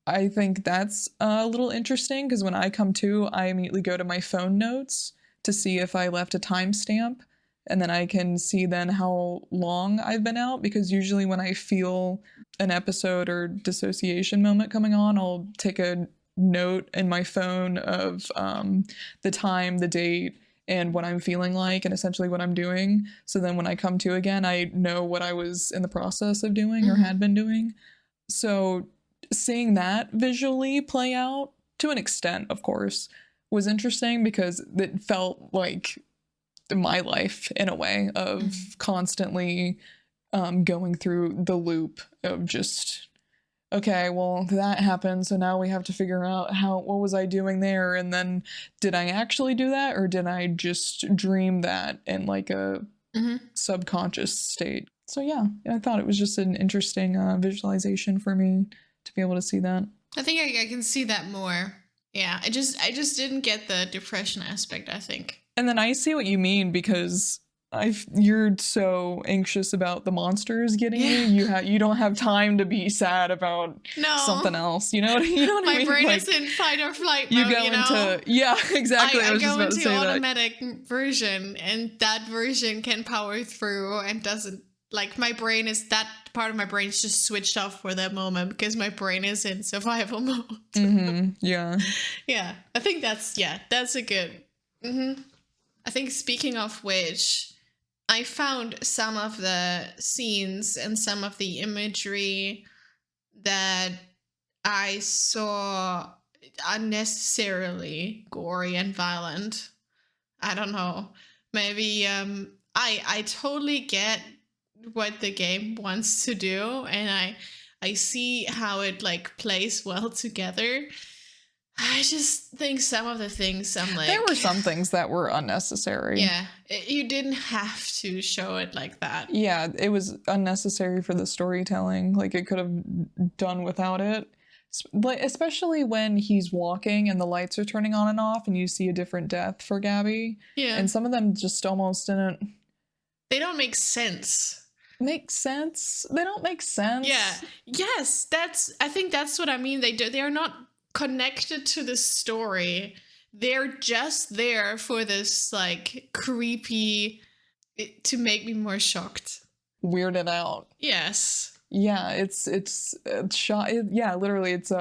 I think that's a little interesting because when I come to, I immediately go to my phone notes to see if I left a timestamp. And then I can see then how long I've been out, because usually when I feel an episode or dissociation moment coming on, I'll take a note in my phone of the time, the date, and what I'm feeling like, and essentially what I'm doing. So then when I come to again, I know what I was in the process of doing or had been doing. So seeing that visually play out, to an extent, of course, was interesting because it felt like my life in a way of constantly going through the loop of just, okay, well, that happened, so now we have to figure out what was I doing there, and then did I actually do that, or did I just dream that in like a subconscious state? So yeah, I thought it was just an interesting visualization for me to be able to see that. I think I can see that more. Yeah, I just didn't get the depression aspect, I think. And then I see what you mean because you're so anxious about the monsters getting you. You don't have time to be sad about something else. You know what I mean? My brain is in fight or flight mode. Exactly. I was just go about to into say automatic version, and that version can power through and doesn't, like, my brain is, that part of my brain is just switched off for that moment because my brain is in survival mode. Yeah. Yeah. I think that's a good. I think, speaking of which, I found some of the scenes and some of the imagery that I saw unnecessarily gory and violent. I don't know. Maybe I totally get what the game wants to do, and I see how it like plays well together. I just think some of the things I'm like... There were some things that were unnecessary. Yeah, you didn't have to show it like that. Yeah, it was unnecessary for the storytelling. Like, it could have done without it. Especially when he's walking and the lights are turning on and off and you see a different death for Gabby. Yeah. And some of them just almost didn't... They don't make sense. Make sense? They don't make sense. Yeah. Yes, I think that's what I mean. They are not connected to the story. They're just there for this like creepy, to make me more shocked, weirded out. Yes. Yeah, it's shock. Yeah, literally, it's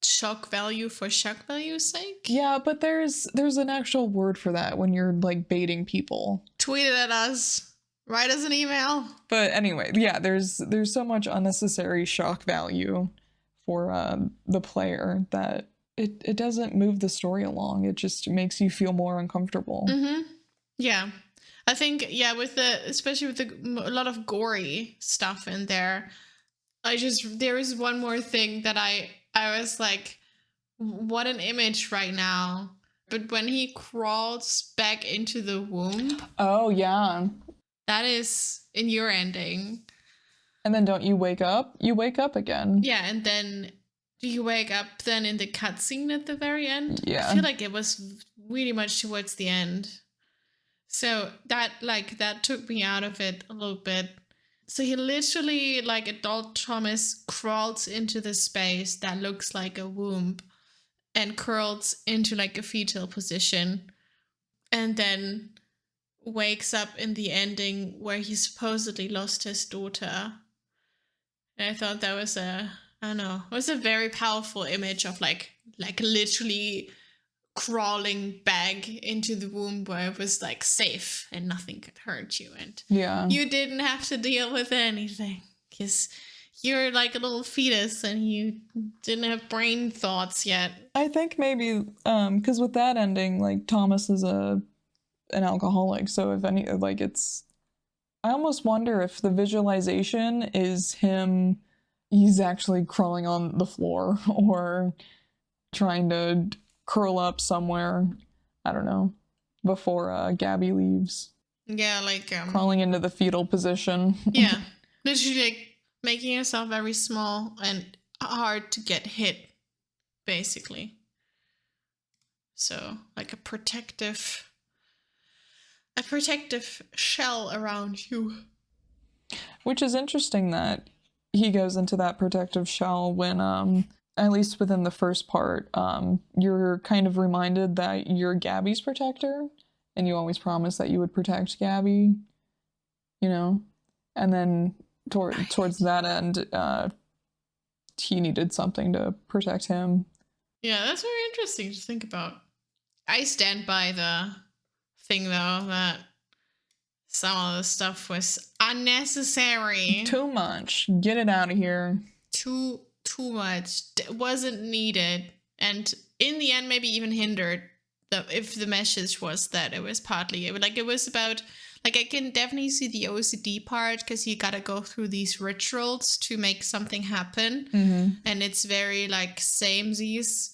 shock value for shock value's sake. Yeah, but there's an actual word for that when you're like baiting people. Tweet it at us. Write us an email. But anyway, yeah, there's so much unnecessary shock value for the player that it doesn't move the story along. It just makes you feel more uncomfortable. Yeah, I think especially with a lot of gory stuff in there. There is one more thing that I was like, what an image right now. But when he crawls back into the womb. Oh yeah. That is in your ending. And then don't you wake up? You wake up again. Yeah, and then do you wake up then in the cutscene at the very end? Yeah. I feel like it was really much towards the end. So that took me out of it a little bit. So he literally, like adult Thomas, crawls into the space that looks like a womb and curls into like a fetal position, and then wakes up in the ending where he supposedly lost his daughter. And I thought that was I don't know, it was a very powerful image of like literally crawling back into the womb where it was like safe and nothing could hurt you, and you didn't have to deal with anything because you're like a little fetus and you didn't have brain thoughts yet. I think maybe because with that ending, like Thomas is an alcoholic, so if any, like it's, I almost wonder if the visualization is him, he's actually crawling on the floor or trying to curl up somewhere, I don't know, before Gabby leaves. Yeah, like crawling into the fetal position. Yeah, literally like making yourself very small and hard to get hit, basically. So like a protective shell around you. Which is interesting that he goes into that protective shell when at least within the first part, you're kind of reminded that you're Gabby's protector, and you always promised that you would protect Gabby, you know? And then towards that end, he needed something to protect him. Yeah, that's very interesting to think about. I stand by the thing, though, that some of the stuff was unnecessary. Too much. Get it out of here. Too much. Wasn't needed, and in the end maybe even hindered if the message was that it was partly it was about, like, I can definitely see the OCD part because you gotta go through these rituals to make something happen. And it's very like samesies,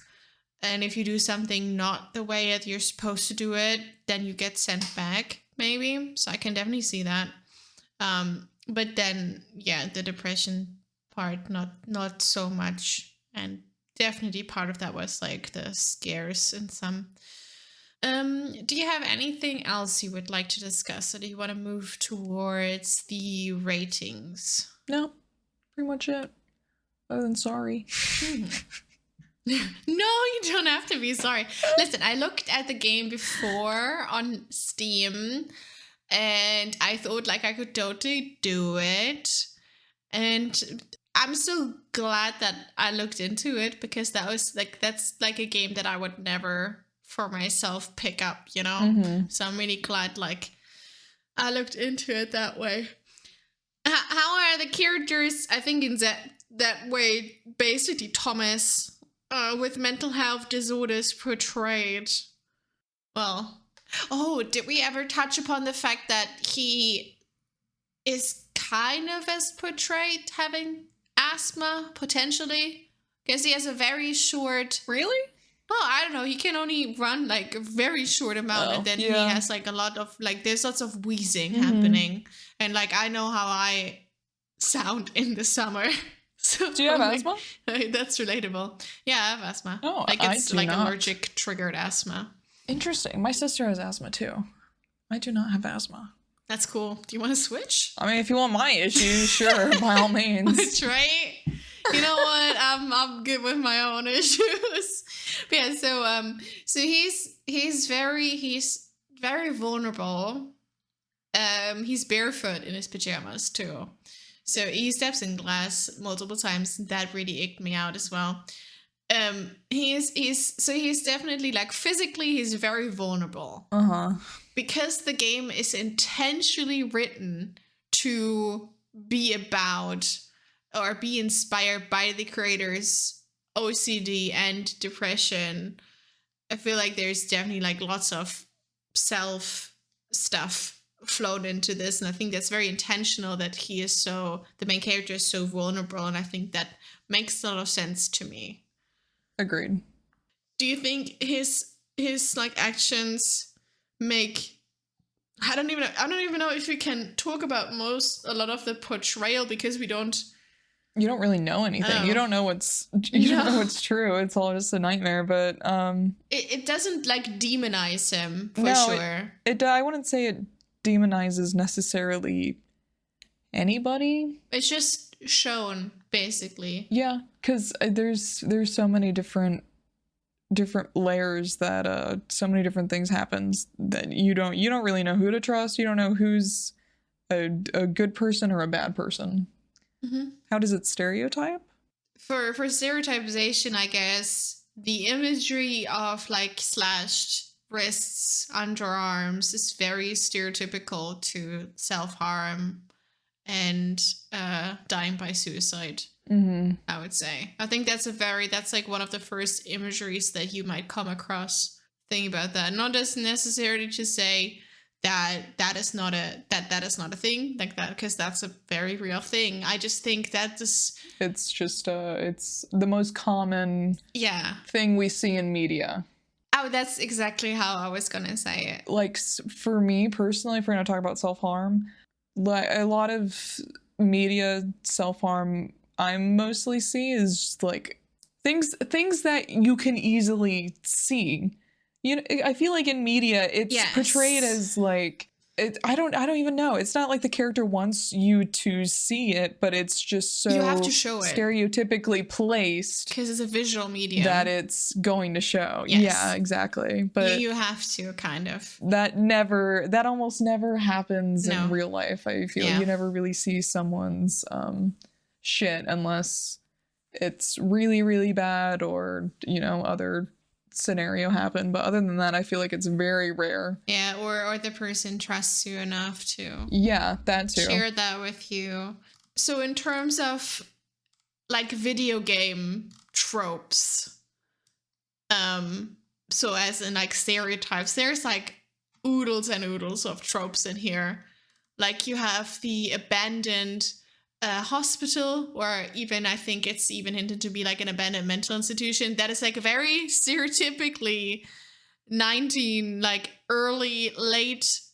and if you do something not the way that you're supposed to do it, then you get sent back, maybe. So I can definitely see that. But then yeah, the depression part, not so much, and definitely part of that was like the scares and some. Do you have anything else you would like to discuss, or do you want to move towards the ratings? No, pretty much it. Other than sorry. No, you don't have to be sorry. Listen, I looked at the game before on Steam, and I thought like I could totally do it, and I'm so glad that I looked into it, because that's like a game that I would never for myself pick up, you know? So I'm really glad like I looked into it that way. How are the characters, I think in that way, basically Thomas with mental health disorders portrayed? Well, did we ever touch upon the fact that he is kind of as portrayed having asthma, potentially? Because he has a very short... Really? Well, I don't know. He can only run like a very short amount, and then he has like a lot of like, there's lots of wheezing happening, and like I know how I sound in the summer. So do you have asthma? That's relatable. Yeah, I have asthma. Oh, like it's like allergic triggered asthma. Interesting. My sister has asthma too. I do not have asthma. That's cool. Do you want to switch? I mean, if you want my issues, sure, by all means. That's right. You know what? I'm good with my own issues. But yeah, so he's very vulnerable. He's barefoot in his pajamas too. So he steps in glass multiple times. That really icked me out as well. He's definitely like physically he's very vulnerable. Because the game is intentionally written to be about or be inspired by the creators' OCD and depression. I feel like there's definitely like lots of self stuff flowed into this, and I think that's very intentional that the main character is so vulnerable, and I think that makes a lot of sense to me. Agreed. Do you think his like actions make... I don't even know if we can talk about a lot of the portrayal, because you don't really know anything. You don't know what's true. It's all just a nightmare, but it doesn't like demonize him for sure. I wouldn't say it demonizes necessarily anybody. It's just shown, basically. Yeah, because there's so many different layers that so many different things happens that you don't really know who to trust. You don't know who's a good person or a bad person. Mm-hmm. How does it stereotype? For stereotypization, I guess the imagery of like slashed wrists, underarms is very stereotypical to self-harm and dying by suicide. Mm-hmm. I would say. I think that's like one of the first imageries that you might come across. Think about that. Not as necessarily to say that is not a thing like that, because that's a very real thing. I just think that this, it's just it's the most common thing we see in media. Oh, that's exactly how I was gonna say it. Like, for me personally, if we're gonna talk about self-harm, like a lot of media self-harm I mostly see is just like things that you can easily see. You know, I feel like in media it's portrayed as like I don't even know. It's not like the character wants you to see it, but it's just so you have to show it, stereotypically placed because it's a visual medium that it's going to show. Yes. Yeah, exactly. But you have to kind of. That almost never happens in real life. I feel you never really see someone's shit unless it's really, really bad or, you know, other scenario happen. But other than that, I feel like it's very rare. Yeah, or the person trusts you enough to that too, share that with you. So in terms of like video game tropes, so as in like stereotypes, there's like oodles and oodles of tropes in here. Like you have the abandoned hospital, or even I think it's even hinted to be like an abandoned mental institution that is like very stereotypically late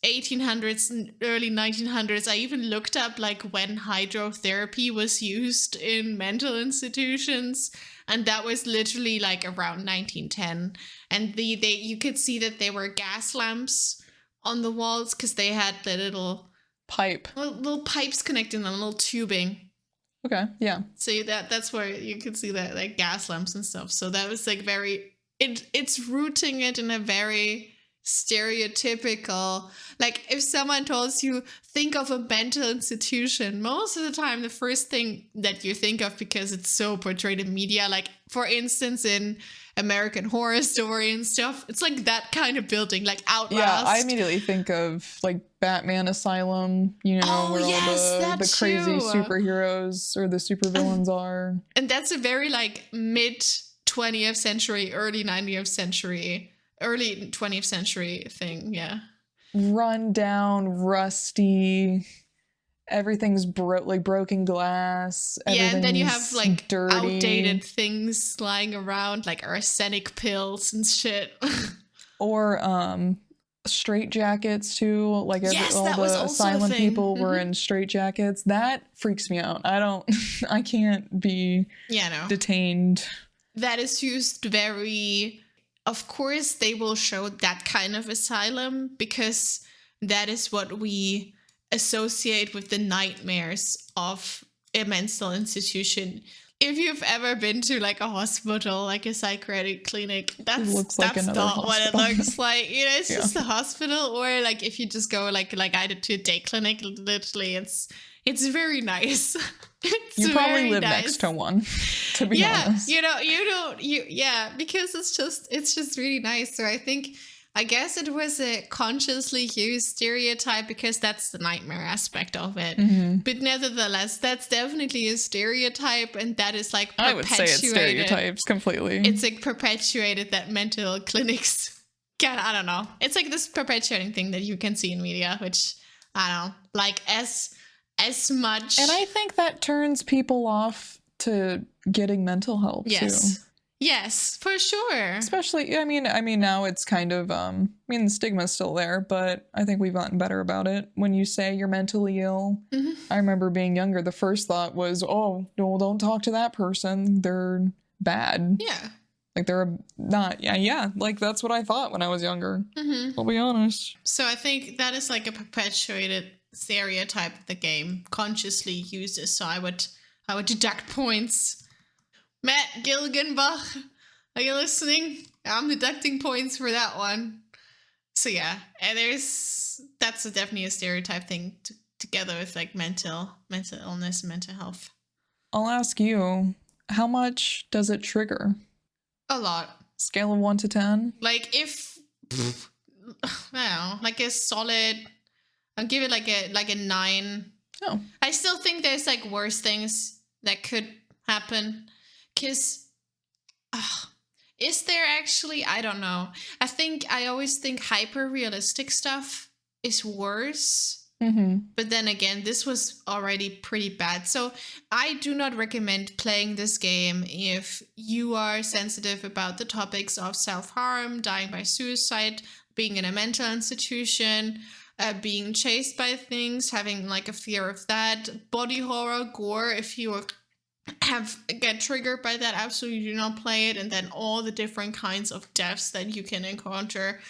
1800s and early 1900s. I even looked up like when hydrotherapy was used in mental institutions, and that was literally like around 1910. And you could see that there were gas lamps on the walls because they had the little pipes connecting them, little tubing. Okay, yeah. So that's where you could see that like gas lamps and stuff. So that was like it's rooting it in a very stereotypical, like if someone tells you think of a mental institution, most of the time the first thing that you think of, because it's so portrayed in media, like for instance in American Horror Story and stuff, it's like that kind of building, like Outlast. Yeah, I immediately think of like Batman Asylum, you know, where all the crazy superheroes or the supervillains are. And that's a very like mid 20th century, early 20th century thing, yeah. Run down, rusty, everything's broken glass. Yeah, and then you have like dirty, outdated things lying around, like arsenic pills and shit. Or straight jackets too. Like all the asylum people were in straight jackets. That freaks me out. I can't be detained. That is used very. Of course, they will show that kind of asylum because that is what we associate with the nightmares of a mental institution. If you've ever been to like a hospital, like a psychiatric clinic, that's not what it looks like. You know, it's just a hospital. Or like if you just go like I did to a day clinic, literally it's very nice. You probably live next to one, to be honest. Because it's just really nice. So I guess it was a consciously used stereotype because that's the nightmare aspect of it. Mm-hmm. But nevertheless, that's definitely a stereotype, and that is like perpetuated. I would say it's stereotypes completely. It's like perpetuated that mental clinics I don't know. It's like this perpetuating thing that you can see in media, which I don't know, like as much. And I think that turns people off to getting mental help too. Yes, for sure. Especially, I mean now it's kind of, the stigma's still there, but I think we've gotten better about it. When you say you're mentally ill, mm-hmm. I remember being younger, the first thought was, oh, no, don't talk to that person. They're bad. Yeah. Like they're not, like that's what I thought when I was younger. Mm-hmm. I'll be honest. So I think that is like a perpetuated stereotype the game consciously uses, so I would deduct points. Matt Gilgenbach, are you listening? I'm deducting points for that one. So yeah, and that's definitely a stereotype thing together with like mental illness and mental health. I'll ask you, how much does it trigger? A lot. Scale of 1 to 10? Like if I don't know, like a solid, I'll give it like a 9. Oh. I still think there's like worse things that could happen. Cause is there actually? I don't know. I always think hyper realistic stuff is worse. Mm-hmm. But then again, this was already pretty bad. So I do not recommend playing this game if you are sensitive about the topics of self-harm, dying by suicide, being in a mental institution, being chased by things, having like a fear of that, body horror, gore. If you get triggered by that, absolutely do not play it. And then all the different kinds of deaths that you can encounter.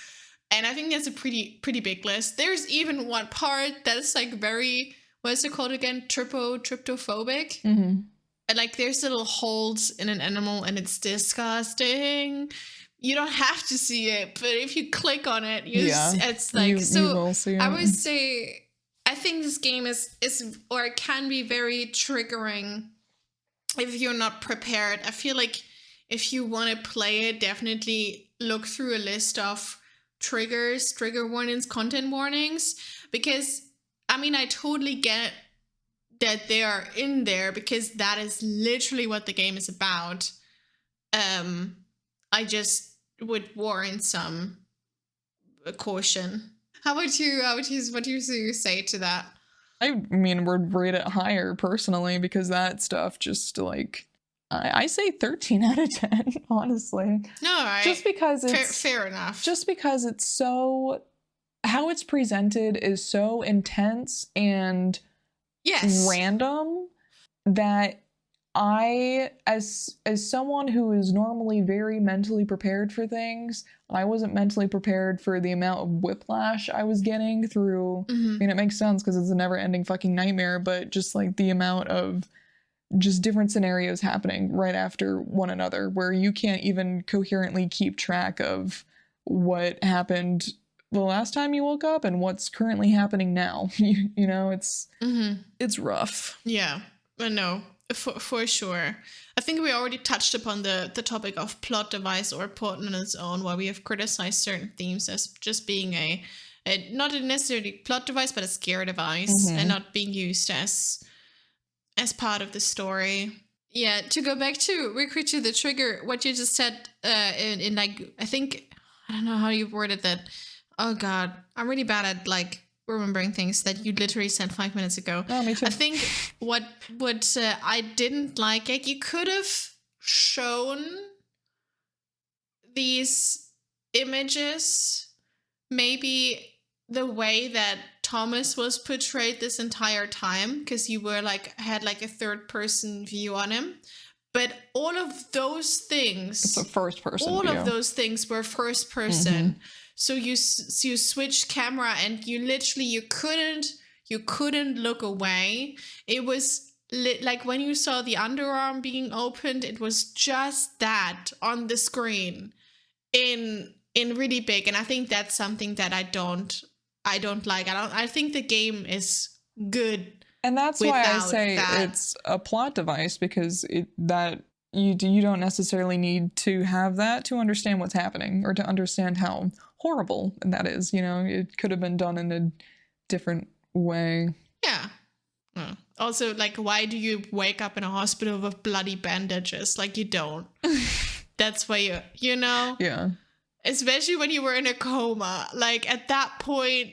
And I think that's a pretty big list. There's even one part that's like very, what is it called again? Tryptophobic. Mm-hmm. And like there's little holes in an animal and it's disgusting. You don't have to see it, but if you click on it, it's like, you will see it. I would say, I think this game is or it can be very triggering if you're not prepared. I feel like if you want to play it, definitely look through a list of triggers, trigger warnings, content warnings, because I mean, I totally get that they are in there because that is literally what the game is about. I just would warrant some caution. How about you? What do you say to that? I mean, would rate it higher personally because that stuff just like I say 13 out of 10, honestly. No, right. Just because it's fair enough. Just because it's so, how it's presented is so intense and random that I, as someone who is normally very mentally prepared for things, I wasn't mentally prepared for the amount of whiplash I was getting through. Mm-hmm. I mean, it makes sense because it's a never-ending fucking nightmare, but just like the amount of just different scenarios happening right after one another where you can't even coherently keep track of what happened the last time you woke up and what's currently happening now. You know, it's rough. Yeah, no, for sure. I think we already touched upon the topic of plot device or plot on its own, where we have criticized certain themes as just being a not necessarily plot device, but a scare device and not being used as part of the story. Yeah, to go back to Recruit to the Trigger, what you just said in like, I think, I don't know how you worded that. Oh God, I'm really bad at like remembering things that you literally said 5 minutes ago. Oh, me too. I think what I didn't like, you could have shown these images, maybe the way that Thomas was portrayed this entire time, because you were like, had like a third person view on him. But all of those things, it's a first person all view. of those things were first person. So you switched camera and you literally, you couldn't look away. It was like when you saw the underarm being opened, it was just that on the screen in really big. And I think that's something that I don't like. I think the game is good. And that's why I say that. It's a plot device, because you don't necessarily need to have that to understand what's happening or to understand how horrible that is. You know, it could have been done in a different way. Yeah. Also, like, why do you wake up in a hospital with bloody bandages? Like, you don't. That's why you know? Yeah. Especially when you were in a coma. Like, at that point,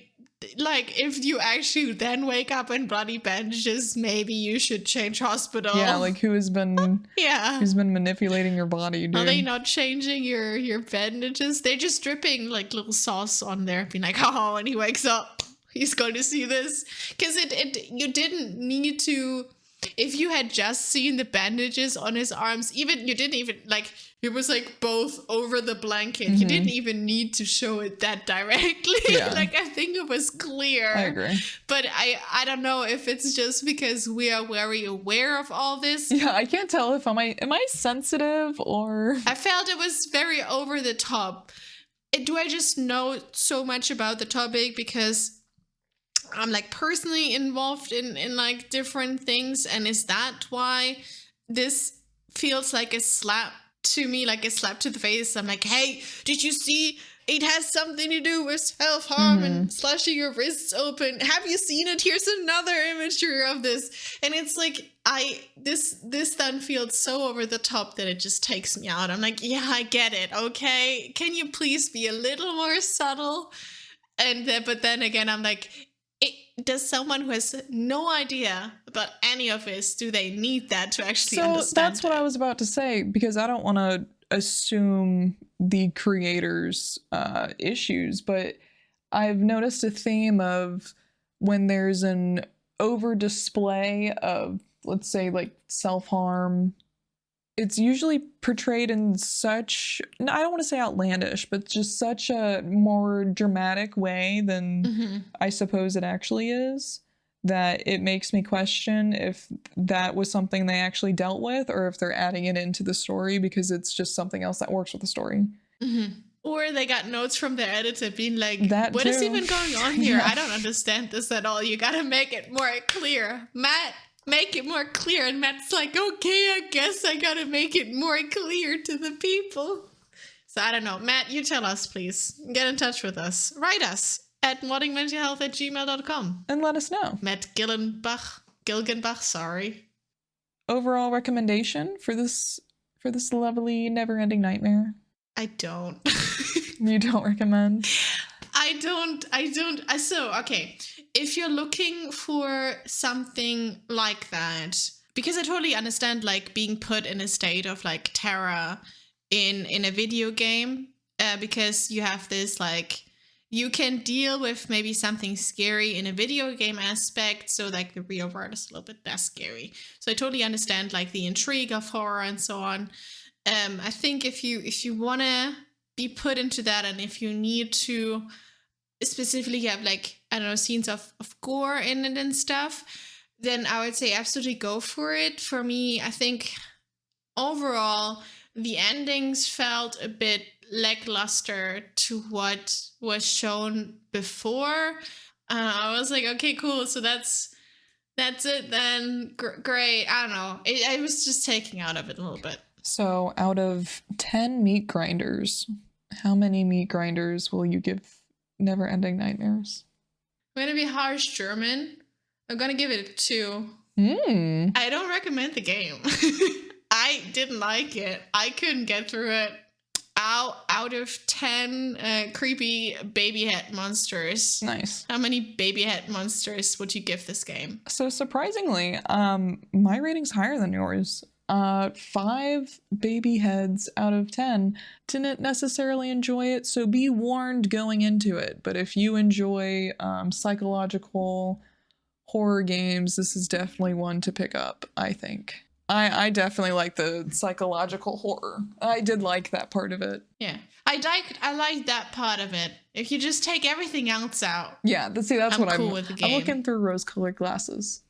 like, if you actually then wake up in bloody bandages, maybe you should change hospital. Yeah, like, who has been manipulating your body, dude? Are they not changing your bandages? They're just dripping like little sauce on there, being like, oh, when he wakes up, he's going to see this. Because you didn't need to if you had just seen the bandages on his arms, even you didn't even like, it was like both over the blanket. You didn't even need to show it that directly. Yeah. Like, I think it was clear. I agree. But I don't know if it's just because we are very aware of all this. Yeah, I can't tell if am I sensitive or I felt it was very over the top. Do I just know so much about the topic because I'm like personally involved in like different things, and is that why this feels like a slap to me, like a slap to the face? I'm like, hey, did you see it has something to do with self-harm and slashing your wrists open? Have you seen it? Here's another imagery of this. And it's like, this then feels so over the top that it just takes me out. I'm like, yeah, I get it. Okay. Can you please be a little more subtle? But then again, I'm like, does someone who has no idea about any of this, do they need that to actually understand? That's what I was about to say, because I don't want to assume the creators' issues, but I've noticed a theme of when there's an over display of, let's say, like self-harm, it's usually portrayed in such, I don't want to say outlandish, but just such a more dramatic way than I suppose it actually is, that it makes me question if that was something they actually dealt with or if they're adding it into the story because it's just something else that works with the story. Or they got notes from their editor being like, That what is too. even going on here? Yeah. I don't understand this at all. You gotta make it more clear. Matt, make it more clear. And Matt's like, okay, I guess I gotta make it more clear to the people. So I don't know. Matt, you tell us, please. Get in touch with us. Write us at moddingmentalhealth@gmail.com. And let us know. Matt Gilgenbach, sorry. Overall recommendation for this lovely Neverending Nightmare? I don't. You don't recommend? So, okay. If you're looking for something like that, because I totally understand, like, being put in a state of, like, terror in a video game, because you have this, like, you can deal with maybe something scary in a video game aspect, so, like, the real world is a little bit less scary. So I totally understand, like, the intrigue of horror and so on. I think if you want to be put into that, and if you need to specifically have, like, I don't know, scenes of gore in it and stuff, then I would say absolutely go for it. For me, I think overall the endings felt a bit lackluster to what was shown before. I was like, okay, cool, so that's it then. Great. I don't know. I was just taking out of it a little bit. So out of 10 meat grinders, how many meat grinders will you give Neverending Nightmares? I'm going to be harsh German. I'm going to give it a 2. I don't recommend the game. I didn't like it. I couldn't get through it. Out of 10 creepy baby head monsters. Nice. How many baby head monsters would you give this game? So surprisingly, my rating's higher than yours. 5 baby heads out of 10. Didn't necessarily enjoy it, so be warned going into it. But if you enjoy psychological horror games, this is definitely one to pick up, I think. I definitely like the psychological horror. I did like that part of it. Yeah. I like that part of it. If you just take everything else out. Yeah, that's I'm what cool with the I'm game. looking through rose-colored glasses.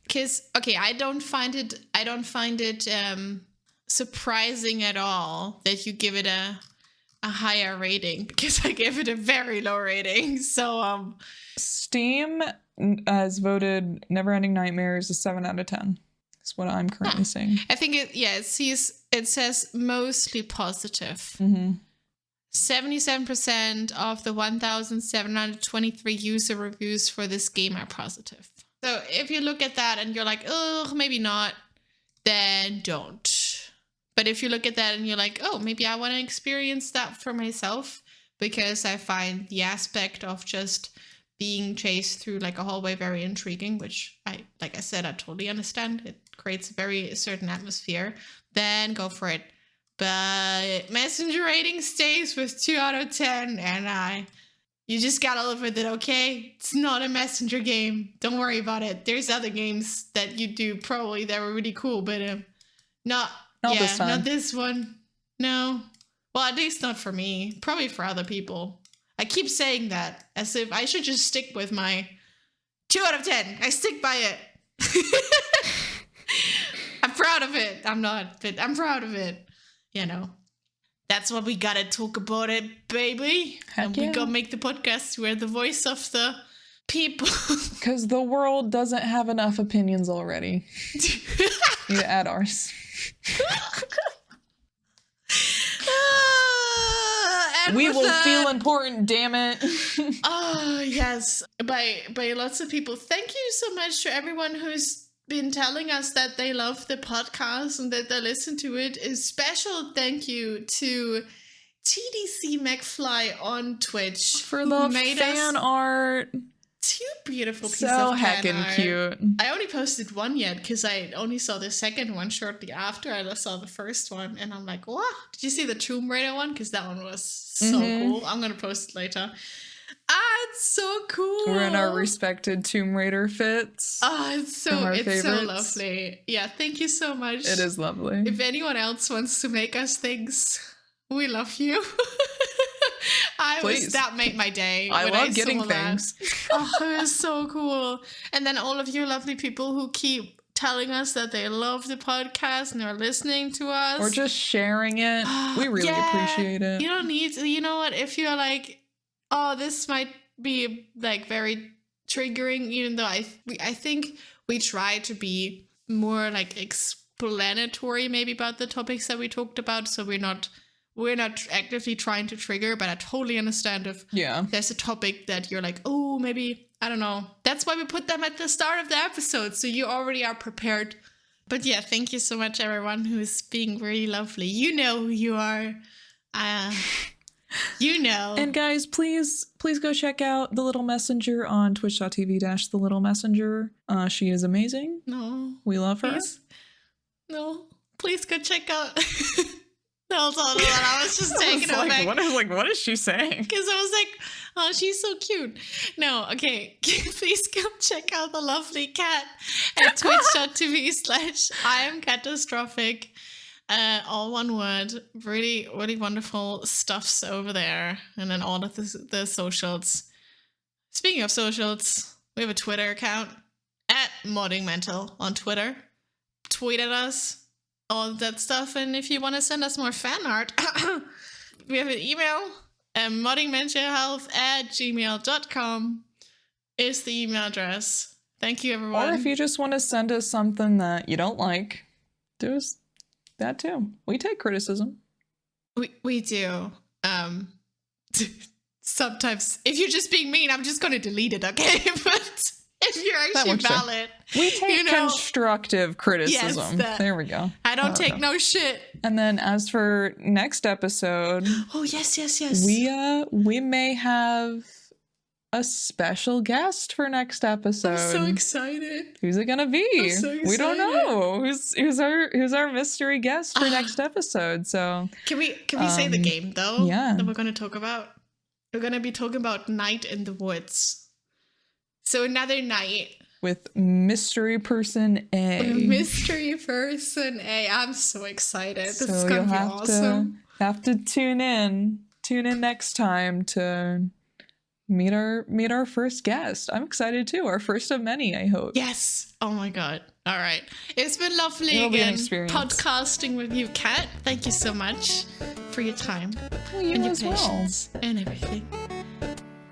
Because, okay, I don't find it surprising at all that you give it a higher rating, because I give it a very low rating. So Steam has voted Neverending Nightmares a 7 out of 10. That's what I'm currently seeing. I think it says mostly positive. 77% of the 1,723 user reviews for this game are positive. So if you look at that and you're like, oh, maybe not, then don't. But if you look at that and you're like, oh, maybe I want to experience that for myself, because I find the aspect of just being chased through like a hallway very intriguing, which like I said, I totally understand. It creates a very certain atmosphere. Then go for it. But messenger rating stays with 2 out of 10, and You just gotta live with it, okay? It's not a messenger game. Don't worry about it. There's other games that you do probably that were really cool, but not this time. not this one. No. Well, at least not for me. Probably for other people. I keep saying that as if I should just stick with my 2 out of 10. I stick by it. I'm proud of it. I'm not, but I'm proud of it. You know. That's what we gotta talk about it, baby. Heck and yeah. we gotta make the podcast. We're the voice of the people. Because the world doesn't have enough opinions already. You add ours. And We with will that- feel important, damn it. Oh, yes. By lots of people. Thank you so much to everyone who's been telling us that they love the podcast and that they listen to it. A special thank you to TDC McFly on Twitch For the made fan us art. 2 beautiful pieces So of fan heckin' art. cute. I only posted one yet because I only saw the second one shortly after I saw the first one, and I'm like, what? Did you see the Tomb Raider one? Because that one was so cool. I'm gonna post it later. It's so cool. We're in our respected Tomb Raider fits. Oh, it's from our so favorites. lovely. Yeah, thank you so much. It is lovely. If anyone else wants to make us things, we love you. Please. That made my day. I when love saw getting that. things. Oh, it was so cool. And then all of you lovely people who keep telling us that they love the podcast and are listening to us. Or just sharing it. We really appreciate it. You don't need to, you know what? If you're like, oh, this might be like very triggering, even though I think we try to be more like explanatory maybe about the topics that we talked about. So we're not actively trying to trigger, but I totally understand if there's a topic that you're like, oh, maybe, I don't know. That's why we put them at the start of the episode, so you already are prepared. But yeah, thank you so much, everyone who's being really lovely. You know who you are. You know. And guys, please go check out The Little Messenger on twitch.tv/The Little Messenger. She is amazing. No. We love her. Please. No. Please go check out... Hold on. I was just taking it back. What is she saying? Because I was like, oh, she's so cute. No, okay. Please come check out the lovely cat at twitch.tv/IamCatastrophic. All one word. Really, really wonderful stuffs over there. And then all of the socials. Speaking of socials, we have a Twitter account at moddingmental on Twitter. Tweet at us. All that stuff, and if you want to send us more fan art, we have an email, moddingmentalhealth@gmail.com is the email address. Thank you, everyone. Or if you just want to send us something that you don't like, do us that too. We take criticism. We do. Sometimes, if you're just being mean, I'm just going to delete it, okay? But if you're actually valid. We take constructive criticism. Yes, there we go. I don't take no shit. And then as for next episode, oh yes, we may have a special guest for next episode. I'm so excited. Who's it gonna be? I'm so excited. We don't know. Who's our mystery guest for next episode? So can we say the game though? Yeah. That we're gonna talk about. We're gonna be talking about Night in the Woods. So another night with Mystery Person A. Mystery Person A. I'm so excited. This is So gonna you'll be have awesome. have to tune in next time to meet our first guest. I'm excited too. Our first of many, I hope. Yes. Oh my god. All right. It's been lovely It'll be an again experience. podcasting with you, Kat. Thank you so much for your time and your as well. patience and everything.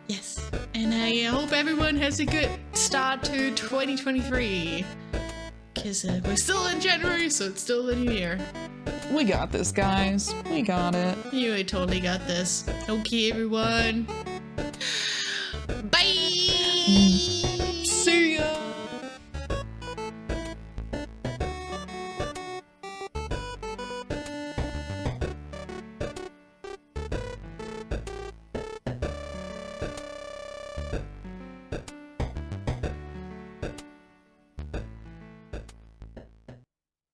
Yes. And I hope everyone has a good start to 2023. Because we're still in January, so it's still the new year. We got this, guys. We got it. You totally got this. Okay, everyone.